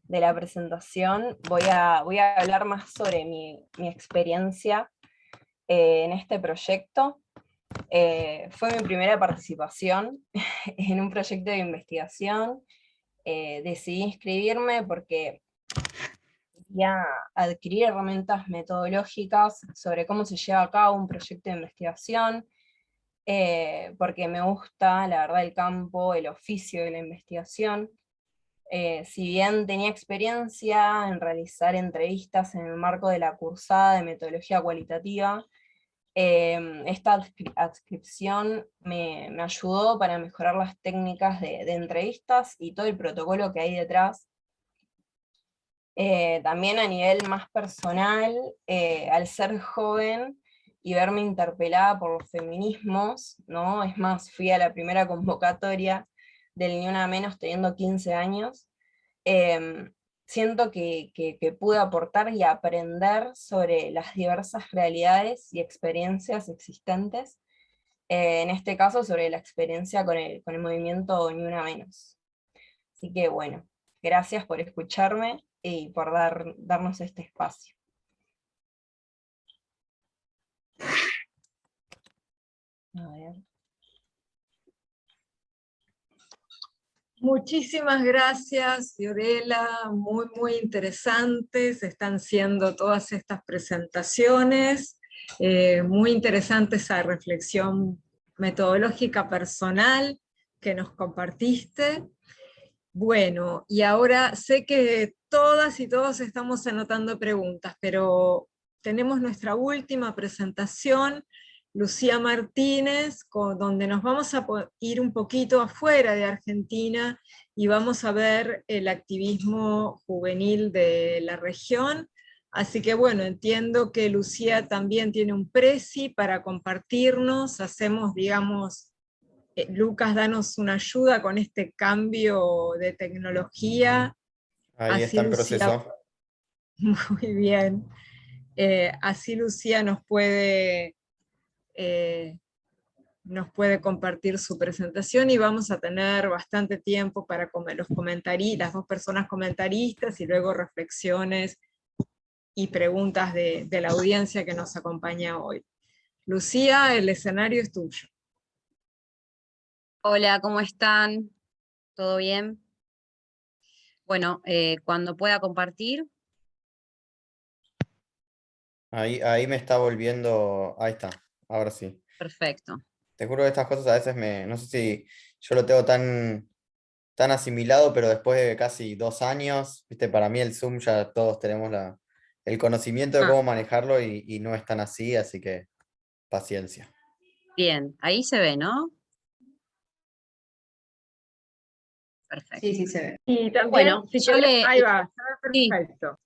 de la presentación, voy a hablar más sobre mi experiencia en este proyecto. Fue mi primera participación en un proyecto de investigación. Decidí inscribirme porque quería adquirir herramientas metodológicas sobre cómo se lleva a cabo un proyecto de investigación, porque me gusta, la verdad, el campo, el oficio de la investigación. Si bien tenía experiencia en realizar entrevistas en el marco de la cursada de metodología cualitativa, esta adscripción me ayudó para mejorar las técnicas de entrevistas y todo el protocolo que hay detrás. También a nivel más personal, al ser joven y verme interpelada por los feminismos, ¿no? Es más, fui a la primera convocatoria del Ni Una Menos teniendo 15 años, siento que pude aportar y aprender sobre las diversas realidades y experiencias existentes, en este caso sobre la experiencia con el movimiento Ni Una Menos. Así que bueno, gracias por escucharme y por darnos este espacio. A ver. Muchísimas gracias, Fiorella, muy interesantes están siendo todas estas presentaciones, muy interesante esa reflexión metodológica personal que nos compartiste. Bueno, y ahora sé que todas y todos estamos anotando preguntas, pero tenemos nuestra última presentación, Lucía Martínez, donde nos vamos a ir un poquito afuera de Argentina y vamos a ver el activismo juvenil de la región. Así que bueno, entiendo que Lucía también tiene un presi para compartirnos, hacemos, digamos, Lucas, danos una ayuda con este cambio de tecnología. Ahí Así está en Lucía, proceso. muy bien. Así Lucía nos puede compartir su presentación y vamos a tener bastante tiempo para las dos personas comentaristas y luego reflexiones y preguntas de la audiencia que nos acompaña hoy. Lucía, el escenario es tuyo. Hola, ¿cómo están? ¿Todo bien? Bueno, cuando pueda compartir. Ahí me está volviendo. Ahí está, ahora sí. Perfecto. Te juro que estas cosas a veces no sé si yo lo tengo tan asimilado, pero después de casi 2 años, viste, para mí el Zoom ya todos tenemos el conocimiento de Ah, cómo manejarlo y no es tan así que paciencia. bien, ahí se ve, ¿no? Perfecto. Sí, sí se ve. Y también, Bueno, ahí va, sí. perfecto.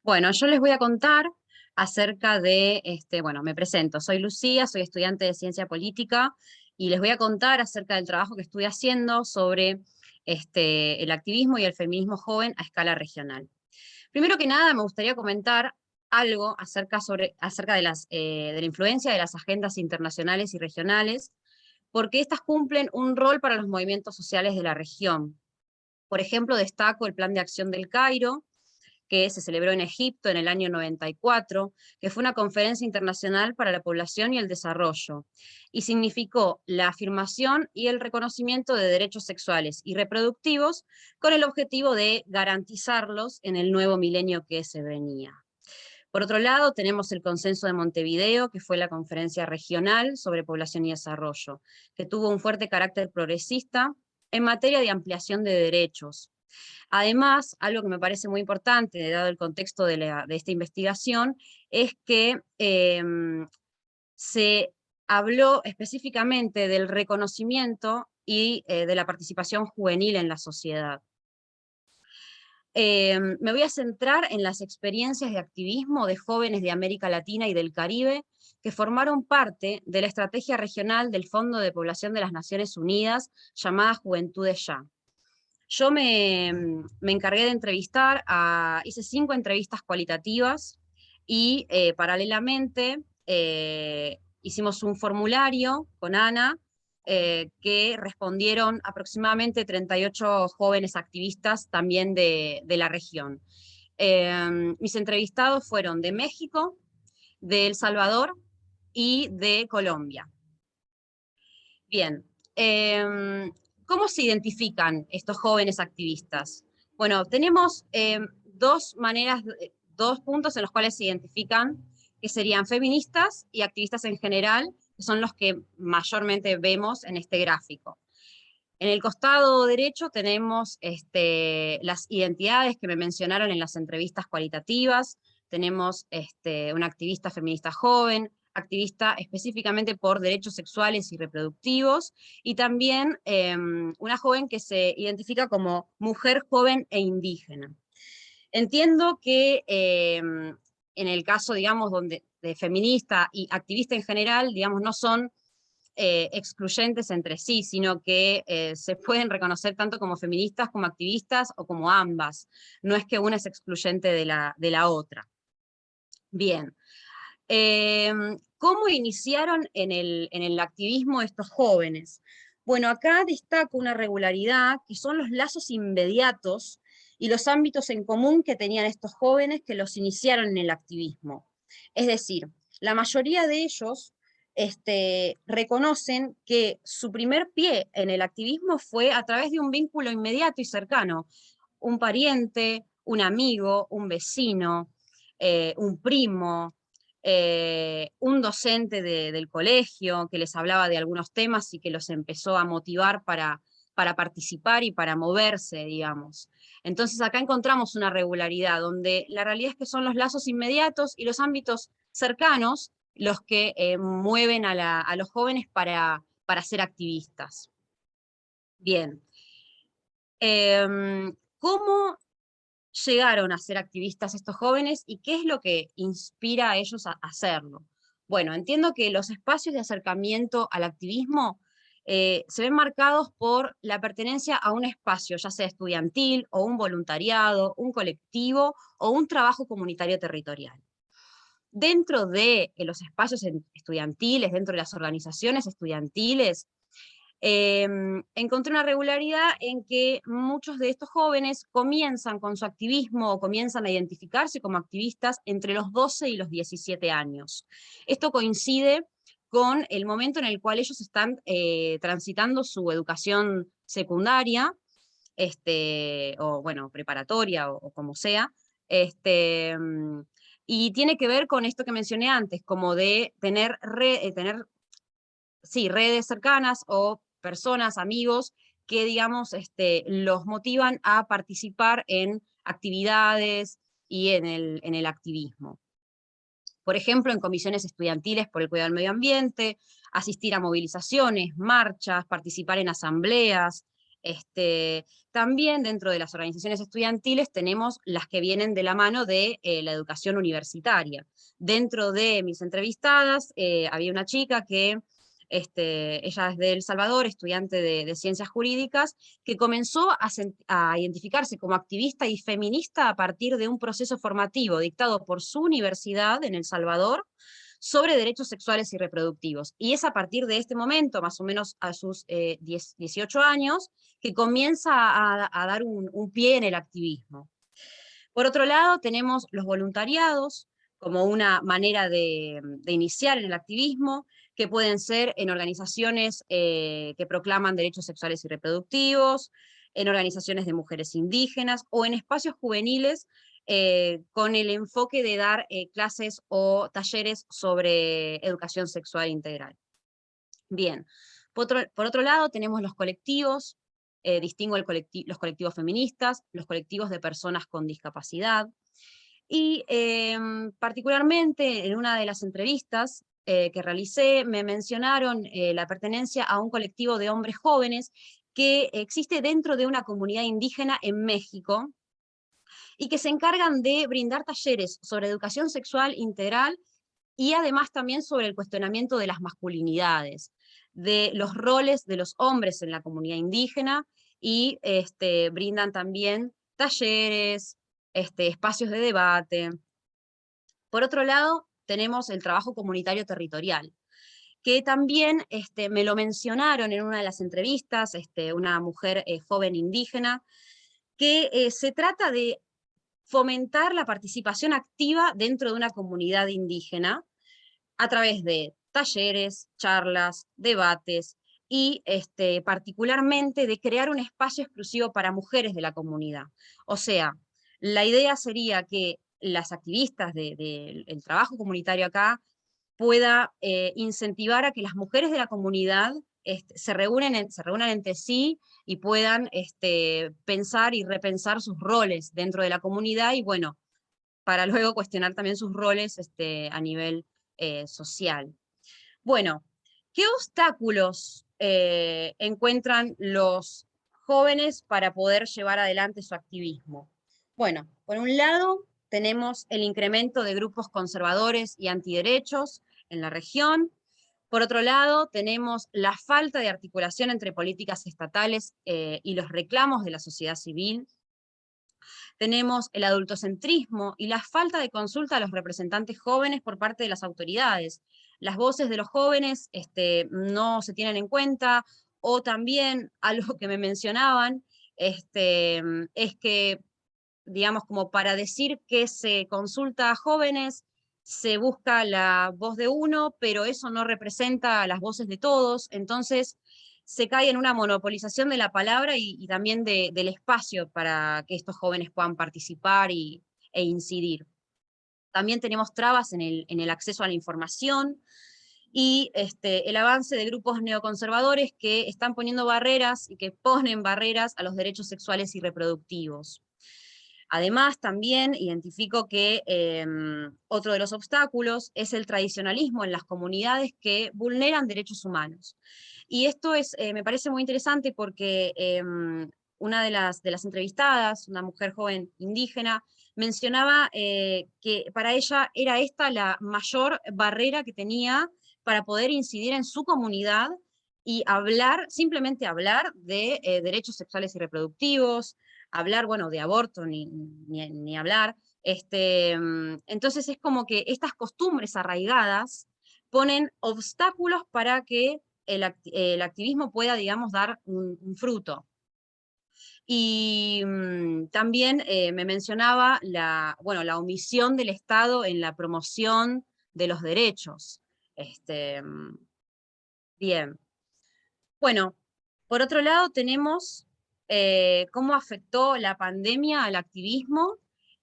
Bueno, yo les voy a contar acerca de, bueno, me presento, soy Lucía, soy estudiante de Ciencia Política, y les voy a contar acerca del trabajo que estoy haciendo sobre el activismo y el feminismo joven a escala regional. Primero que nada, me gustaría comentar algo acerca de la influencia de las agendas internacionales y regionales, porque estas cumplen un rol para los movimientos sociales de la región. Por ejemplo, destaco el Plan de Acción del Cairo, que se celebró en Egipto en el año 94, que fue una conferencia internacional para la población y el desarrollo, y significó la afirmación y el reconocimiento de derechos sexuales y reproductivos con el objetivo de garantizarlos en el nuevo milenio que se venía. Por otro lado, tenemos el Consenso de Montevideo, que fue la conferencia regional sobre población y desarrollo, que tuvo un fuerte carácter progresista en materia de ampliación de derechos. Además, algo que me parece muy importante, dado el contexto de esta investigación, es que se habló específicamente del reconocimiento y de la participación juvenil en la sociedad. Me voy a centrar en las experiencias de activismo de jóvenes de América Latina y del Caribe que formaron parte de la estrategia regional del Fondo de Población de las Naciones Unidas llamada Juventudes Ya. Yo me encargué de entrevistar, hice 5 entrevistas cualitativas y paralelamente hicimos un formulario con Ana que respondieron aproximadamente 38 jóvenes activistas también de la región. Mis entrevistados fueron de México, de El Salvador y de Colombia. Bien, ¿cómo se identifican estos jóvenes activistas? Bueno, tenemos dos puntos en los cuales se identifican, que serían feministas y activistas en general, que son los que mayormente vemos en este gráfico. En el costado derecho tenemos las identidades que me mencionaron en las entrevistas cualitativas. Tenemos una activista feminista joven, activista específicamente por derechos sexuales y reproductivos, y también una joven que se identifica como mujer joven e indígena. Entiendo que en el caso, digamos, de feminista y activista en general, digamos, no son excluyentes entre sí, sino que se pueden reconocer tanto como feministas como activistas o como ambas. No es que una es excluyente de la otra. Bien. ¿Cómo iniciaron en el activismo estos jóvenes? Bueno, acá destaco una regularidad que son los lazos inmediatos y los ámbitos en común que tenían estos jóvenes que los iniciaron en el activismo. Es decir, la mayoría de ellos reconocen que su primer pie en el activismo fue a través de un vínculo inmediato y cercano, un pariente, un amigo, un vecino, un primo, un docente del colegio que les hablaba de algunos temas y que los empezó a motivar para participar y para moverse, digamos. Entonces acá encontramos una regularidad, donde la realidad es que son los lazos inmediatos y los ámbitos cercanos los que mueven a los jóvenes para ser activistas. Bien. ¿Cómo llegaron a ser activistas estos jóvenes y qué es lo que inspira a ellos a hacerlo? Bueno, entiendo que los espacios de acercamiento al activismo se ven marcados por la pertenencia a un espacio, ya sea estudiantil o un voluntariado, un colectivo o un trabajo comunitario territorial. Dentro de los espacios estudiantiles, dentro de las organizaciones estudiantiles, encontré una regularidad en que muchos de estos jóvenes comienzan con su activismo o comienzan a identificarse como activistas entre los 12 y los 17 años. Esto coincide con el momento en el cual ellos están transitando su educación secundaria, o bueno, preparatoria o como sea, y tiene que ver con esto que mencioné antes, como de tener redes cercanas o personas, amigos, que digamos los motivan a participar en actividades y en el activismo. Por ejemplo, en comisiones estudiantiles por el cuidado del medio ambiente, asistir a movilizaciones, marchas, participar en asambleas. También dentro de las organizaciones estudiantiles tenemos las que vienen de la mano de la educación universitaria. Dentro de mis entrevistadas había una chica que ella es de El Salvador, estudiante de ciencias jurídicas, que comenzó a identificarse como activista y feminista a partir de un proceso formativo dictado por su universidad en El Salvador sobre derechos sexuales y reproductivos. Y es a partir de este momento, más o menos a sus 18 años, que comienza a dar un pie en el activismo. Por otro lado, tenemos los voluntariados como una manera de iniciar en el activismo, que pueden ser en organizaciones que proclaman derechos sexuales y reproductivos, en organizaciones de mujeres indígenas o en espacios juveniles con el enfoque de dar clases o talleres sobre educación sexual integral. Bien, por otro lado tenemos los colectivos, distingo los colectivos feministas, los colectivos de personas con discapacidad, y particularmente en una de las entrevistas que realicé, me mencionaron la pertenencia a un colectivo de hombres jóvenes que existe dentro de una comunidad indígena en México, y que se encargan de brindar talleres sobre educación sexual integral y además también sobre el cuestionamiento de las masculinidades, de los roles de los hombres en la comunidad indígena, y brindan también talleres, espacios de debate. Por otro lado, tenemos el trabajo comunitario territorial, que también me lo mencionaron en una de las entrevistas, una mujer joven indígena, que se trata de fomentar la participación activa dentro de una comunidad indígena a través de talleres, charlas, debates y particularmente de crear un espacio exclusivo para mujeres de la comunidad. O sea, la idea sería que las activistas del trabajo comunitario acá pueda incentivar a que las mujeres de la comunidad se reúnan entre sí y puedan pensar y repensar sus roles dentro de la comunidad, y bueno, para luego cuestionar también sus roles a nivel social. Bueno, ¿qué obstáculos encuentran los jóvenes para poder llevar adelante su activismo? Bueno, por un lado tenemos el incremento de grupos conservadores y antiderechos en la región. Por otro lado, tenemos la falta de articulación entre políticas estatales y los reclamos de la sociedad civil. Tenemos el adultocentrismo y la falta de consulta a los representantes jóvenes por parte de las autoridades. Las voces de los jóvenes no se tienen en cuenta, o también algo que me mencionaban, es que, digamos, como para decir que se consulta a jóvenes, se busca la voz de uno, pero eso no representa las voces de todos, entonces se cae en una monopolización de la palabra y también del espacio para que estos jóvenes puedan participar e incidir. También tenemos trabas en el acceso a la información, y el avance de grupos neoconservadores que están poniendo barreras y que ponen barreras a los derechos sexuales y reproductivos. Además, también identifico que otro de los obstáculos es el tradicionalismo en las comunidades que vulneran derechos humanos. Y esto me parece muy interesante porque una de las entrevistadas, una mujer joven indígena, mencionaba que para ella era esta la mayor barrera que tenía para poder incidir en su comunidad y simplemente hablar de derechos sexuales y reproductivos, hablar, bueno, de aborto, ni hablar. Entonces es como que estas costumbres arraigadas ponen obstáculos para que el activismo pueda, digamos, dar un fruto. Y también me mencionaba la omisión del Estado en la promoción de los derechos. Bien. Bueno, por otro lado tenemos cómo afectó la pandemia al activismo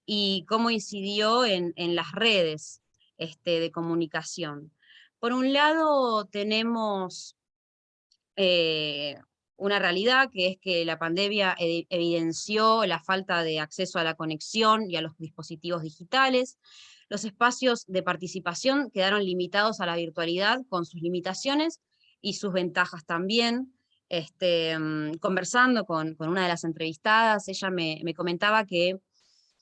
y cómo incidió en las redes de comunicación. Por un lado tenemos una realidad, que es que la pandemia evidenció la falta de acceso a la conexión y a los dispositivos digitales. Los espacios de participación quedaron limitados a la virtualidad, con sus limitaciones y sus ventajas también. Conversando con una de las entrevistadas, ella me comentaba que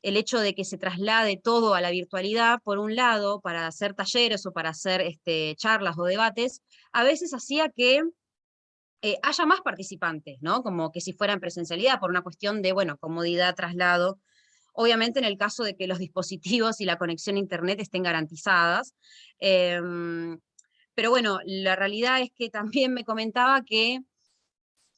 el hecho de que se traslade todo a la virtualidad, por un lado, para hacer talleres o para hacer charlas o debates, a veces hacía que haya más participantes, ¿no? Como que si fuera en presencialidad, por una cuestión de, bueno, comodidad, traslado. Obviamente en el caso de que los dispositivos y la conexión a internet estén garantizadas. Pero bueno, la realidad es que también me comentaba que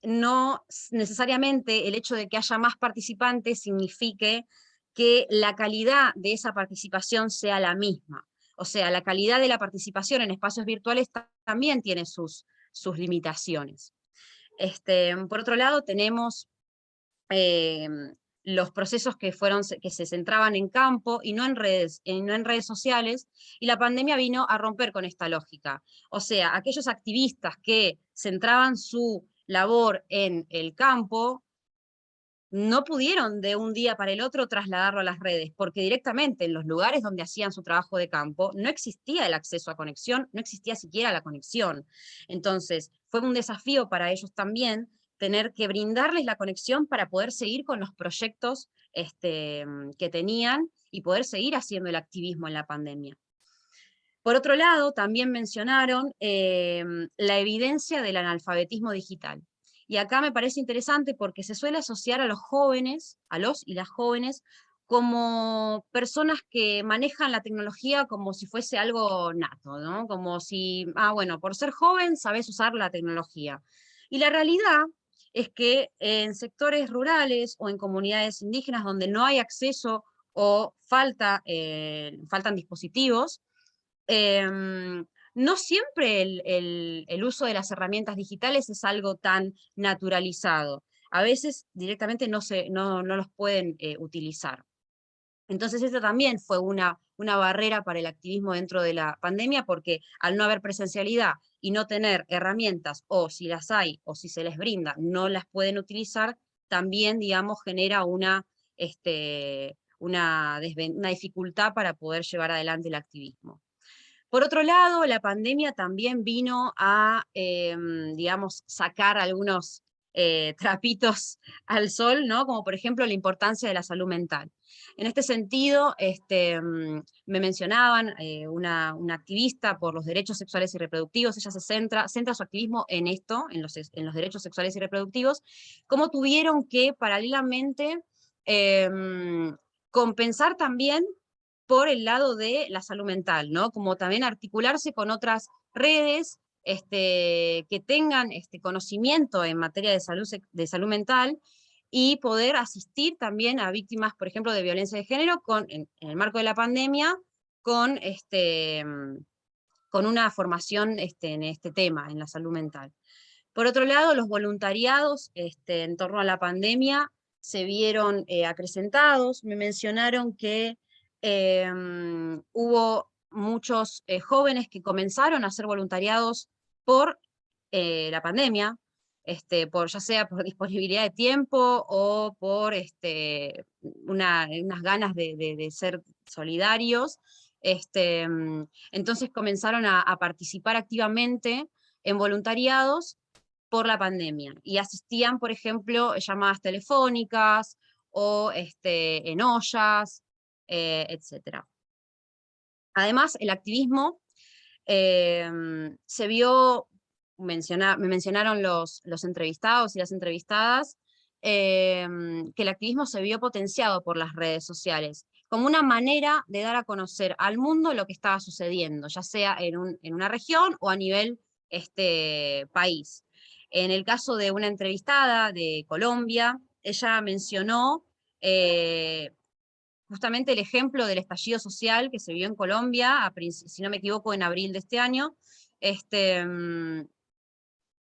no necesariamente el hecho de que haya más participantes signifique que la calidad de esa participación sea la misma. O sea, la calidad de la participación en espacios virtuales también tiene sus limitaciones. Por otro lado, tenemos los procesos que se centraban en campo y no en redes sociales, y la pandemia vino a romper con esta lógica. O sea, aquellos activistas que centraban su labor en el campo no pudieron de un día para el otro trasladarlo a las redes, porque directamente en los lugares donde hacían su trabajo de campo no existía el acceso a conexión, no existía siquiera la conexión. Entonces, fue un desafío para ellos también tener que brindarles la conexión para poder seguir con los proyectos que tenían y poder seguir haciendo el activismo en la pandemia. Por otro lado, también mencionaron la evidencia del analfabetismo digital. Y acá me parece interesante porque se suele asociar a los jóvenes, a los y las jóvenes, como personas que manejan la tecnología como si fuese algo nato, ¿no? Como si, bueno, por ser joven sabes usar la tecnología. Y la realidad es que en sectores rurales o en comunidades indígenas donde no hay acceso o faltan dispositivos, no siempre el uso de las herramientas digitales es algo tan naturalizado. A veces directamente no los pueden utilizar. Entonces esa también fue una barrera para el activismo dentro de la pandemia, porque al no haber presencialidad y no tener herramientas, o si las hay, o si se les brinda, no las pueden utilizar, también, digamos, genera una dificultad para poder llevar adelante el activismo. Por otro lado, la pandemia también vino a, digamos, sacar algunos trapitos al sol, ¿no? Como por ejemplo la importancia de la salud mental. En este sentido, me mencionaban una activista por los derechos sexuales y reproductivos, ella se centra su activismo en esto, en los derechos sexuales y reproductivos, cómo tuvieron que paralelamente compensar también por el lado de la salud mental, ¿no? Como también articularse con otras redes que tengan conocimiento en materia de salud mental y poder asistir también a víctimas, por ejemplo, de violencia de género en el marco de la pandemia, con una formación en este tema, en la salud mental. Por otro lado, los voluntariados en torno a la pandemia se vieron acrecentados. Me mencionaron que hubo muchos jóvenes que comenzaron a hacer voluntariados por la pandemia, ya sea por disponibilidad de tiempo o por unas ganas de ser solidarios. Entonces comenzaron a participar activamente en voluntariados por la pandemia y asistían, por ejemplo, llamadas telefónicas o en ollas, etc. Además, el activismo se vio, me mencionaron los entrevistados y las entrevistadas, que el activismo se vio potenciado por las redes sociales, como una manera de dar a conocer al mundo lo que estaba sucediendo, ya sea en una región o a nivel país. En el caso de una entrevistada de Colombia, ella mencionó justamente el ejemplo del estallido social que se vio en Colombia, si no me equivoco, en abril de este año,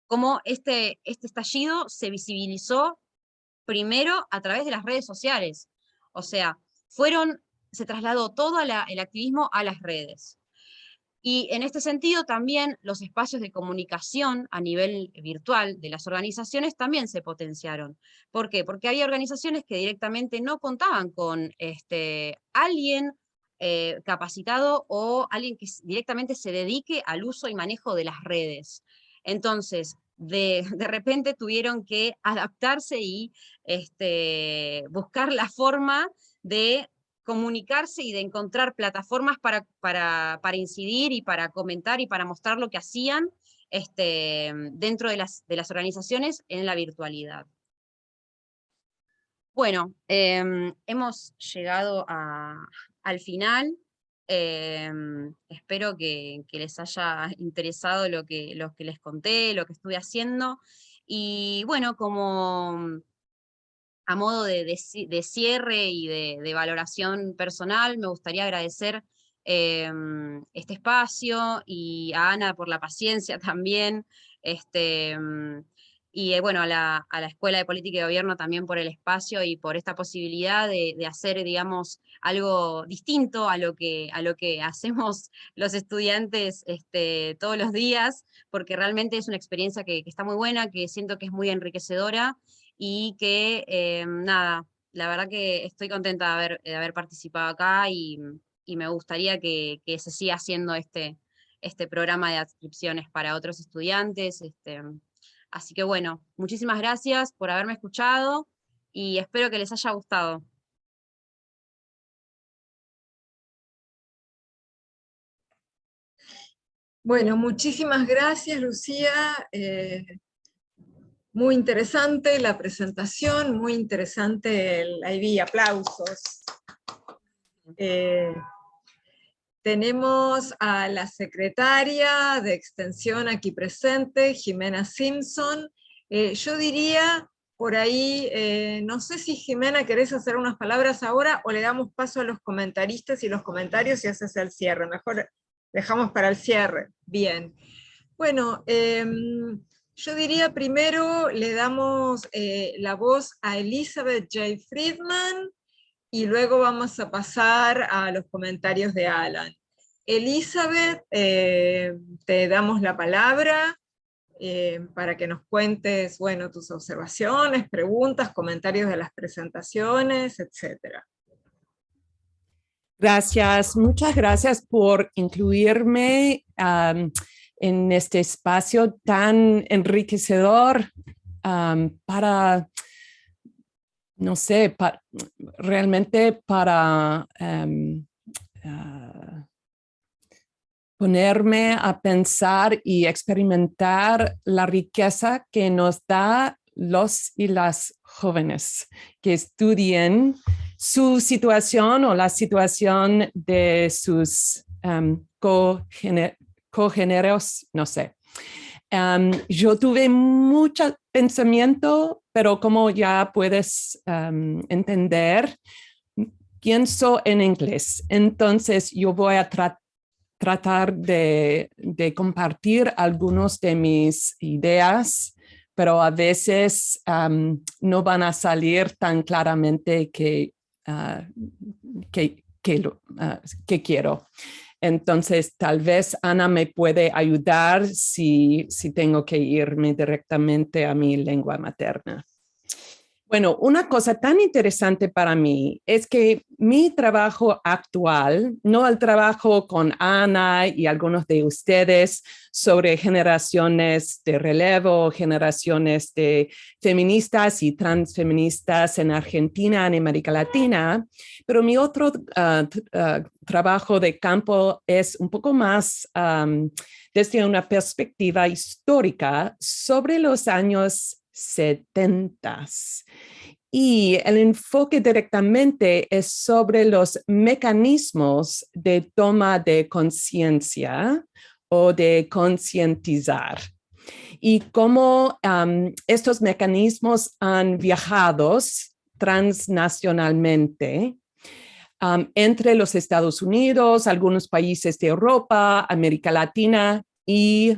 cómo este estallido se visibilizó primero a través de las redes sociales. O sea, se trasladó todo el activismo a las redes. Y en este sentido también los espacios de comunicación a nivel virtual de las organizaciones también se potenciaron. ¿Por qué? Porque había organizaciones que directamente no contaban con alguien capacitado o alguien que directamente se dedique al uso y manejo de las redes. Entonces, de repente tuvieron que adaptarse y buscar la forma de comunicarse y de encontrar plataformas para incidir y para comentar y para mostrar lo que hacían dentro de las organizaciones en la virtualidad. Bueno, hemos llegado al final. Espero que les haya interesado lo que les conté, lo que estuve haciendo. Y bueno, como a modo de cierre y de valoración personal, me gustaría agradecer este espacio y a Ana por la paciencia también, y bueno, a la Escuela de Política y Gobierno también por el espacio y por esta posibilidad de hacer, digamos, algo distinto a lo que hacemos los estudiantes todos los días, porque realmente es una experiencia que está muy buena, que siento que es muy enriquecedora, y que, nada, la verdad que estoy contenta de haber participado acá y me gustaría que se siga haciendo este programa de adscripciones para otros estudiantes. Así que bueno, muchísimas gracias por haberme escuchado y espero que les haya gustado. Bueno, muchísimas gracias, Lucía. Muy interesante la presentación, muy interesante ahí vi aplausos. Tenemos a la secretaria de Extensión aquí presente, Jimena Simpson. Yo diría por ahí, no sé si Jimena querés hacer unas palabras ahora o le damos paso a los comentaristas y los comentarios y haces el cierre. Mejor dejamos para el cierre. Bien. Bueno, yo diría primero le damos la voz a Elizabeth J. Friedman, y luego vamos a pasar a los comentarios de Alan. Elizabeth, te damos la palabra para que nos cuentes, bueno, tus observaciones, preguntas, comentarios de las presentaciones, etc. Gracias, muchas gracias por incluirme en este espacio tan enriquecedor para, no sé, realmente para ponerme a pensar y experimentar la riqueza que nos da los y las jóvenes que estudien su situación o la situación de sus cogéneros, no sé. Yo tuve mucho pensamiento, pero como ya puedes entender, pienso en inglés. Entonces yo voy a tratar de compartir algunas de mis ideas, pero a veces no van a salir tan claramente que quiero. Entonces, tal vez Ana me puede ayudar si tengo que irme directamente a mi lengua materna. Bueno, una cosa tan interesante para mí es que mi trabajo actual, no el trabajo con Ana y algunos de ustedes sobre generaciones de relevo, generaciones de feministas y transfeministas en Argentina, en América Latina, pero mi otro trabajo de campo es un poco más desde una perspectiva histórica sobre los años 70. Y el enfoque directamente es sobre los mecanismos de toma de conciencia o de concientizar y cómo estos mecanismos han viajado transnacionalmente entre los Estados Unidos, algunos países de Europa, América Latina y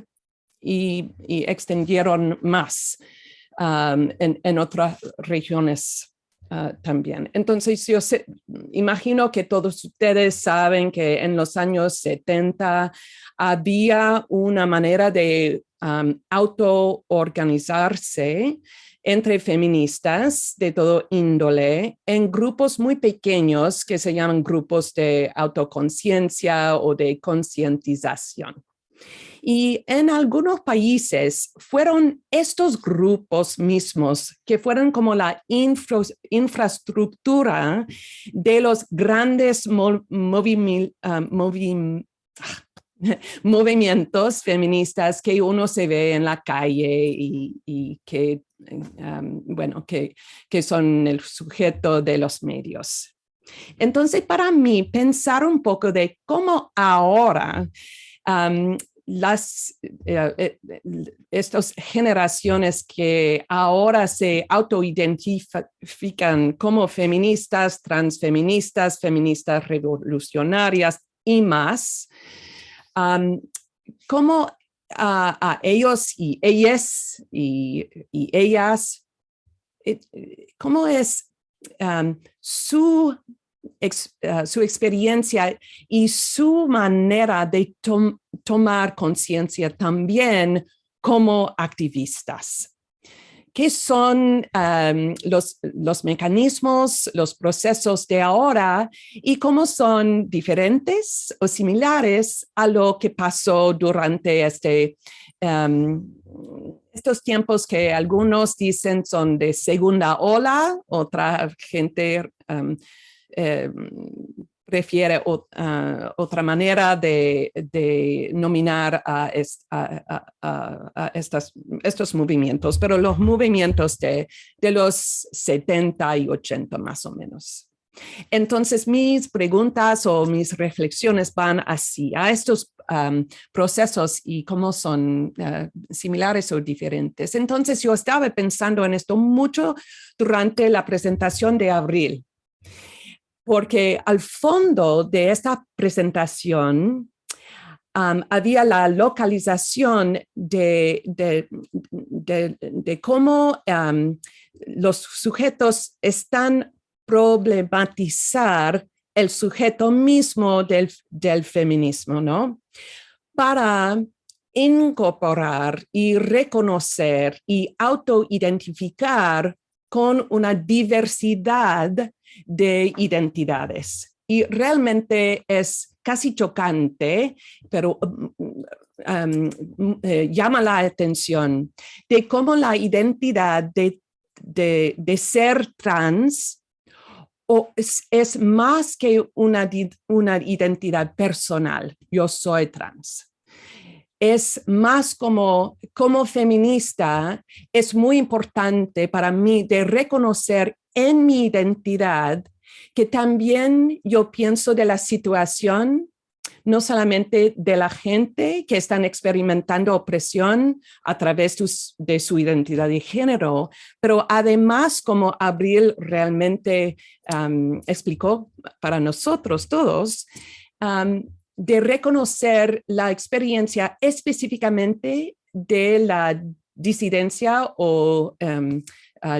extendieron más en otras regiones también. Entonces, yo imagino que todos ustedes saben que en los años 70 había una manera de autoorganizarse entre feministas de todo índole en grupos muy pequeños que se llaman grupos de autoconciencia o de concientización. Y en algunos países fueron estos grupos mismos que fueron como la infraestructura de los grandes movimientos feministas que uno se ve en la calle y que, bueno, que son el sujeto de los medios. Entonces, para mí, pensar un poco de cómo ahora estas generaciones que ahora se autoidentifican como feministas, transfeministas, feministas revolucionarias y más, cómo a ellos y ellas y ellas, cómo es su experiencia y su manera de tomar conciencia también como activistas. ¿Qué son los mecanismos, los procesos de ahora y cómo son diferentes o similares a lo que pasó durante estos tiempos que algunos dicen son de segunda ola, otra gente prefiere otra manera de nominar a estos movimientos, pero los movimientos de los 70 y 80 más o menos. Entonces, mis preguntas o mis reflexiones van así, a estos procesos y cómo son similares o diferentes. Entonces, yo estaba pensando en esto mucho durante la presentación de abril, porque al fondo de esta presentación había la localización de cómo los sujetos están problematizar el sujeto mismo del feminismo, ¿no? Para incorporar y reconocer y autoidentificar con una diversidad de identidades. Y realmente es casi chocante, pero llama la atención de cómo la identidad de ser trans es más que una identidad personal. Yo soy trans. Es más como feminista, es muy importante para mí de reconocer en mi identidad que también yo pienso de la situación, no solamente de la gente que están experimentando opresión a través de su identidad de género, pero además, como Abril realmente explicó para nosotros todos, de reconocer la experiencia específicamente de la disidencia o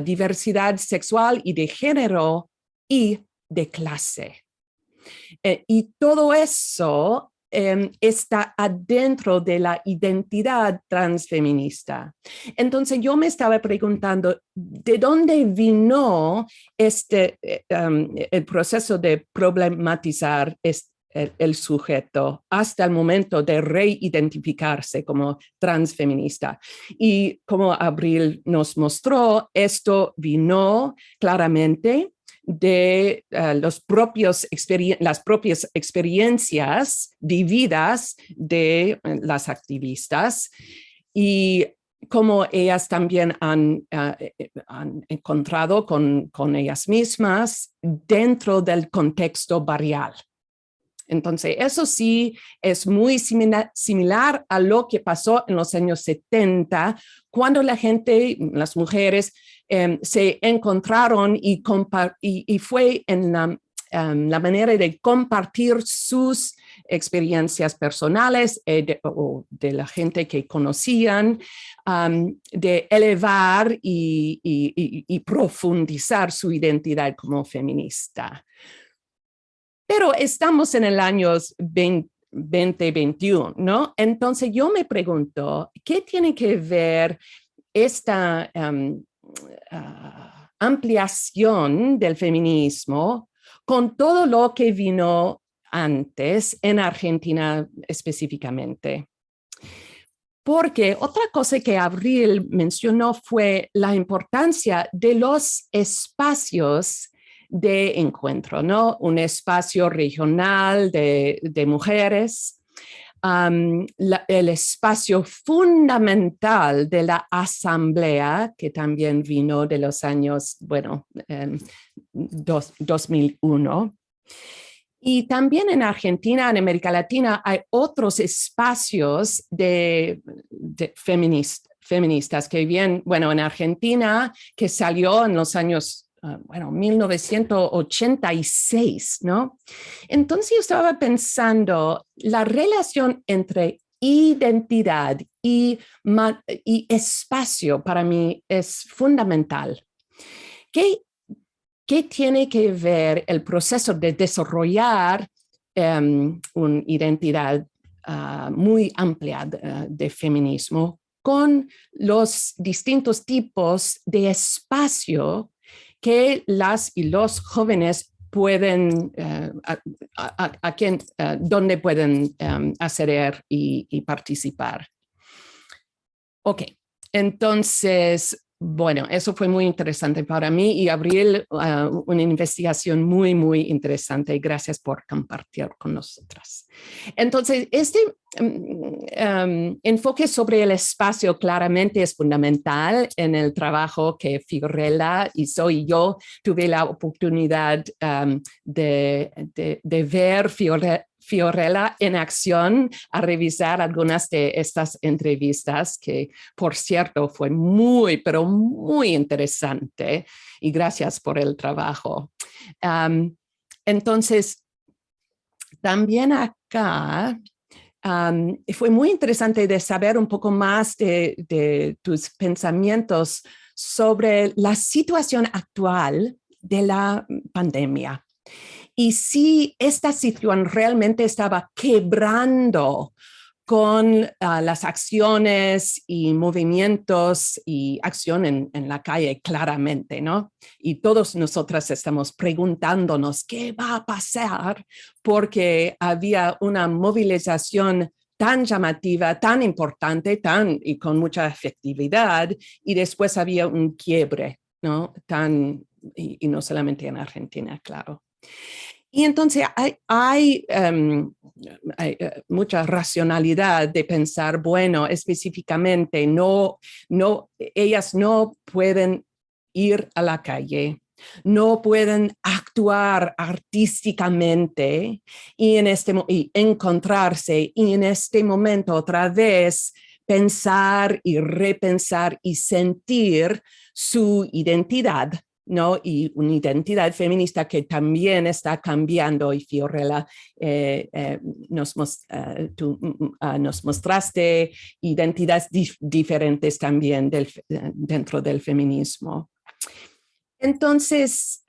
diversidad sexual y de género y de clase. Y todo eso está adentro de la identidad transfeminista. Entonces yo me estaba preguntando, ¿de dónde vino el proceso de problematizar el sujeto hasta el momento de reidentificarse como transfeministas? Y como Abril nos mostró, esto vino claramente de las propias experiencias vividas de las activistas y como ellas también han encontrado con ellas mismas dentro del contexto barrial. Entonces, eso sí es muy similar a lo que pasó en los años 70, cuando la gente, las mujeres, se encontraron y fue en la manera de compartir sus experiencias personales o de la gente que conocían, de elevar y profundizar su identidad como feminista. Pero estamos en el año 2021, ¿no? Entonces yo me pregunto, ¿qué tiene que ver esta ampliación del feminismo con todo lo que vino antes en Argentina específicamente? Porque otra cosa que Abril mencionó fue la importancia de los espacios de encuentro, ¿no? Un espacio regional de mujeres, el espacio fundamental de la asamblea, que también vino de los años, 2001. Y también en Argentina, en América Latina, hay otros espacios de feministas que vienen, en Argentina, que salió en los años 1986, ¿no? Entonces yo estaba pensando, la relación entre identidad y espacio para mí es fundamental. ¿Qué tiene que ver el proceso de desarrollar una identidad muy amplia de feminismo con los distintos tipos de espacio que las y los jóvenes pueden, donde pueden acceder y participar? Ok, entonces Bueno, eso fue muy interesante para mí y abrió una investigación muy, muy interesante. Gracias por compartir con nosotras. Entonces, este enfoque sobre el espacio claramente es fundamental en el trabajo que Fiorella hizo, y yo tuve la oportunidad de ver Fiorella en acción, a revisar algunas de estas entrevistas, que por cierto fue muy, pero muy interesante, y gracias por el trabajo. Entonces, también acá fue muy interesante de saber un poco más de tus pensamientos sobre la situación actual de la pandemia. Y si esta situación realmente estaba quebrando con las acciones y movimientos y acción en la calle claramente, ¿no? Y todos nosotras estamos preguntándonos qué va a pasar, porque había una movilización tan llamativa, tan importante, y con mucha efectividad, y después había un quiebre, ¿no? Y no solamente en Argentina, claro. Y entonces hay mucha racionalidad de pensar, bueno, específicamente, ellas no pueden ir a la calle, no pueden actuar artísticamente y encontrarse, y en este momento otra vez pensar y repensar y sentir su identidad, ¿no? Y una identidad feminista que también está cambiando, y Fiorella, nos mostraste identidades diferentes también dentro del feminismo. Entonces,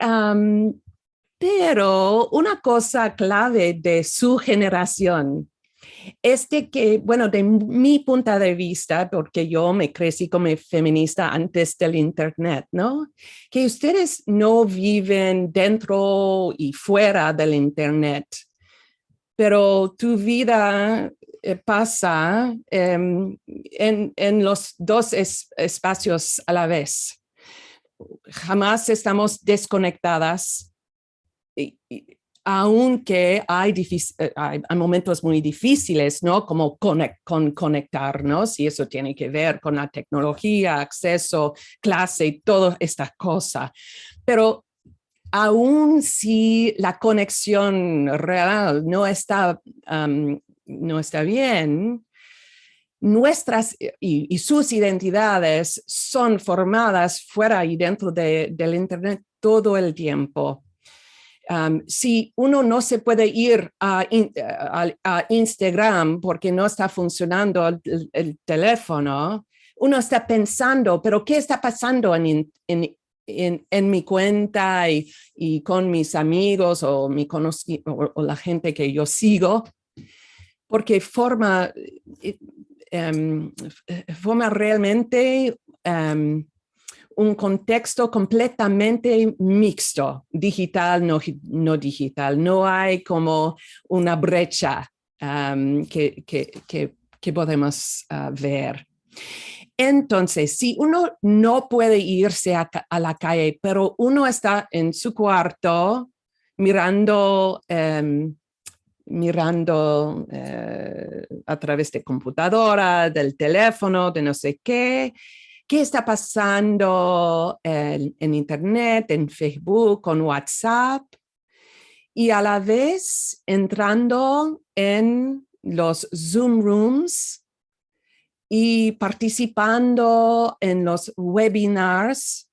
pero una cosa clave de su generación es que, bueno, de mi punto de vista, porque yo me crecí como feminista antes del Internet, ¿no? Que ustedes no viven dentro y fuera del Internet, pero tu vida pasa en los dos espacios a la vez. Jamás estamos desconectadas, aunque hay momentos muy difíciles, ¿no? Como conectarnos, y eso tiene que ver con la tecnología, acceso, clase y toda esta cosa. Pero aún si la conexión real no está bien, nuestras y sus identidades son formadas fuera y dentro del Internet todo el tiempo. Si uno no se puede ir a Instagram porque no está funcionando el teléfono, uno está pensando, pero ¿qué está pasando en mi cuenta y con mis amigos o la gente que yo sigo? Porque forma realmente un contexto completamente mixto, digital, no digital. No hay como una brecha que podemos ver. Entonces, si uno no puede irse a la calle, pero uno está en su cuarto mirando a través de computadora, del teléfono, de no sé qué está pasando en Internet, en Facebook, con WhatsApp, y a la vez entrando en los Zoom rooms y participando en los webinars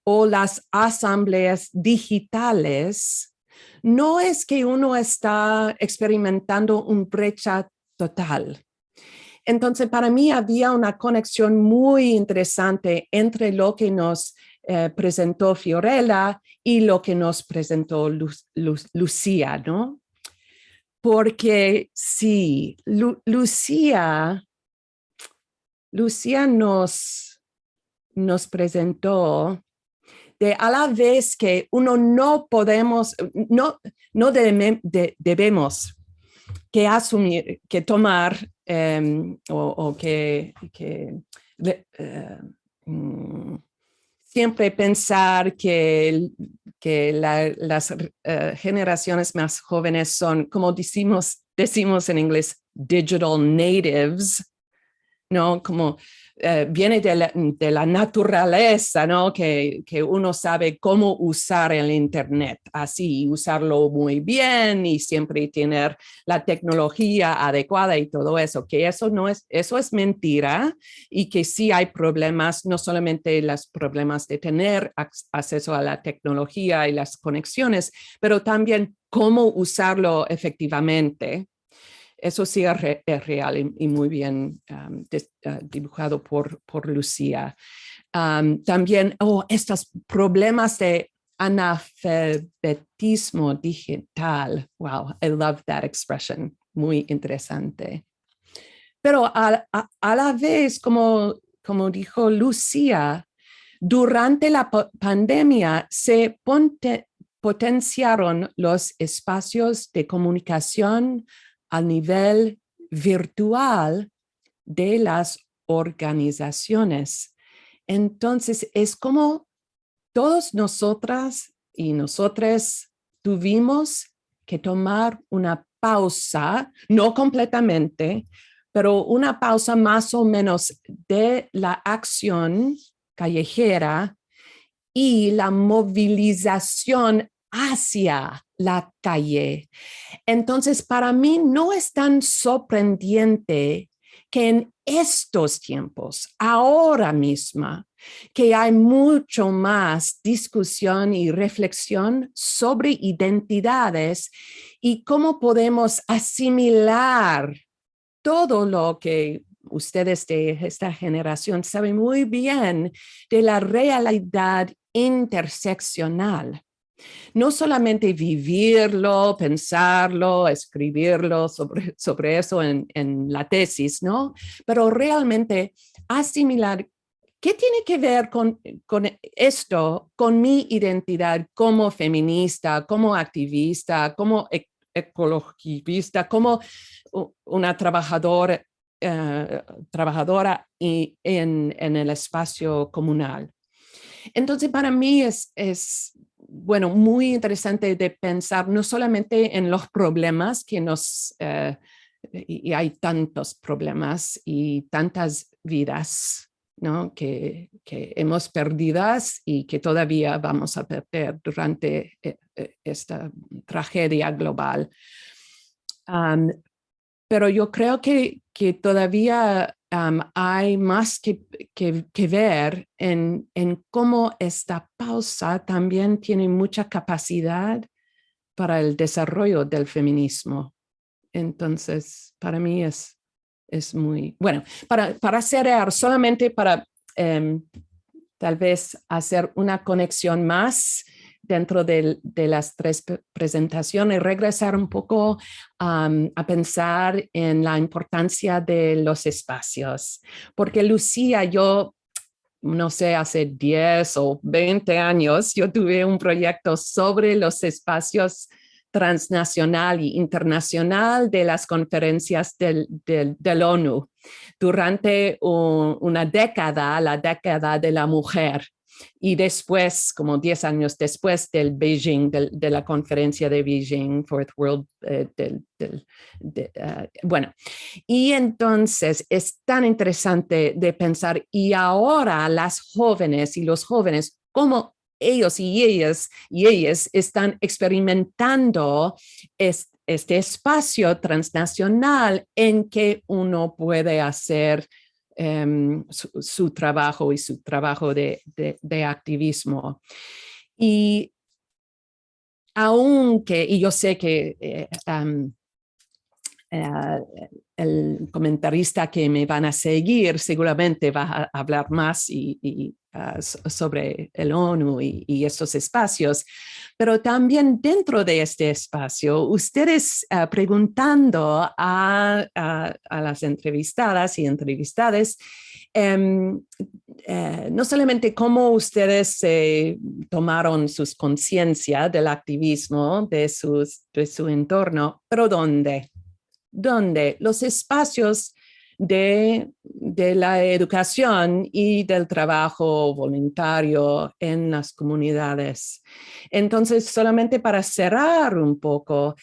o las asambleas digitales. No es que uno está experimentando una brecha total. Entonces, para mí había una conexión muy interesante entre lo que nos presentó Fiorella y lo que nos presentó Lucía, ¿no? Porque sí, Lucía nos presentó de a la vez que uno no debemos que asumir, que tomar siempre pensar que las generaciones más jóvenes son, como decimos en inglés, digital natives, ¿no? Como viene de la naturaleza, ¿no? Que uno sabe cómo usar el Internet, así, usarlo muy bien y siempre tener la tecnología adecuada y todo eso, que eso es mentira y que sí hay problemas, no solamente los problemas de tener acceso a la tecnología y las conexiones, pero también cómo usarlo efectivamente. Eso sí es real y muy bien dibujado por Lucía. También, estos problemas de analfabetismo digital. Wow, I love that expression. Muy interesante. Pero a la vez, como dijo Lucía, durante la pandemia se potenciaron los espacios de comunicación a nivel virtual de las organizaciones. Entonces, es como todos nosotras y nosotros tuvimos que tomar una pausa, no completamente, pero una pausa más o menos de la acción callejera y la movilización hacia la calle. Entonces, para mí no es tan sorprendente que en estos tiempos, ahora mismo, que hay mucho más discusión y reflexión sobre identidades y cómo podemos asimilar todo lo que ustedes de esta generación saben muy bien de la realidad interseccional. No solamente vivirlo, pensarlo, escribirlo sobre eso en la tesis, ¿no? Pero realmente asimilar qué tiene que ver con esto, con mi identidad como feminista, como activista, como ecologista, como una trabajadora y en el espacio comunal. Entonces, para mí es bueno, muy interesante de pensar no solamente en los problemas que y hay tantos problemas y tantas vidas, ¿no? que hemos perdido y que todavía vamos a perder durante esta tragedia global. Pero yo creo que todavía hay más que ver en cómo esta pausa también tiene mucha capacidad para el desarrollo del feminismo. Entonces, para mí es muy... Bueno, para cerrar, solamente para tal vez hacer una conexión más dentro de las tres presentaciones, regresar un poco a pensar en la importancia de los espacios. Porque Lucía, yo no sé, hace 10 o 20 años, yo tuve un proyecto sobre los espacios transnacional e internacional de las conferencias del ONU durante una década, la década de la mujer. Y después, como 10 años después del Beijing, de la conferencia de Beijing, Fourth World, bueno, y entonces es tan interesante de pensar, y ahora las jóvenes y los jóvenes, cómo ellos y ellas están experimentando este espacio transnacional en que uno puede hacer su trabajo y su trabajo de activismo. Y aunque, y yo sé que el comentarista que me van a seguir seguramente va a hablar más sobre el ONU y estos espacios, pero también dentro de este espacio, ustedes preguntando a las entrevistadas y entrevistadas, no solamente cómo ustedes tomaron sus conciencia del activismo, de su entorno, pero dónde los espacios de de la educación y del trabajo voluntario en las comunidades. Entonces, solamente para cerrar un poco,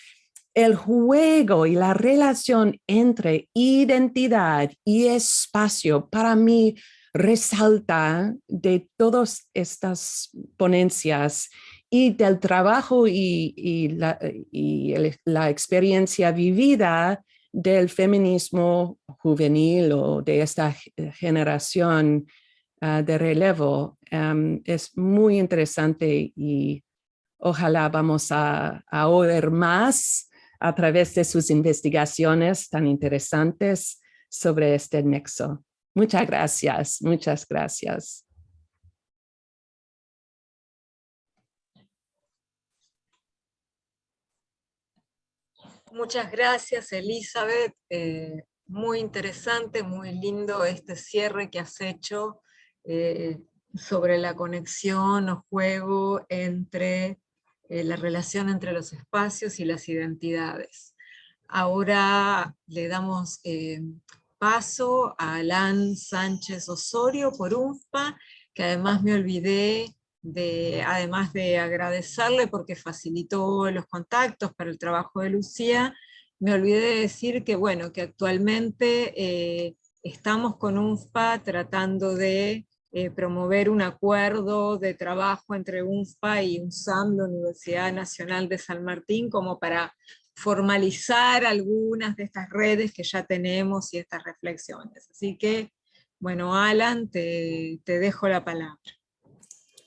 el juego y la relación entre identidad y espacio para mí resalta de todas estas ponencias y del trabajo y la experiencia vivida del feminismo juvenil o de esta generación de relevo. Es muy interesante y ojalá vamos a oír más a través de sus investigaciones tan interesantes sobre este nexo. Muchas gracias, muchas gracias. Muchas gracias, Elizabeth. Muy interesante, muy lindo este cierre que has hecho sobre la conexión o juego entre la relación entre los espacios y las identidades. Ahora le damos paso a Alan Sánchez Osorio por UNFPA, que además me olvidé además de agradecerle porque facilitó los contactos para el trabajo de Lucía, me olvidé de decir que, bueno, que actualmente estamos con UNFPA tratando de promover un acuerdo de trabajo entre UNFPA y UNSAM, la Universidad Nacional de San Martín, como para formalizar algunas de estas redes que ya tenemos y estas reflexiones. Así que, bueno, Alan, te dejo la palabra.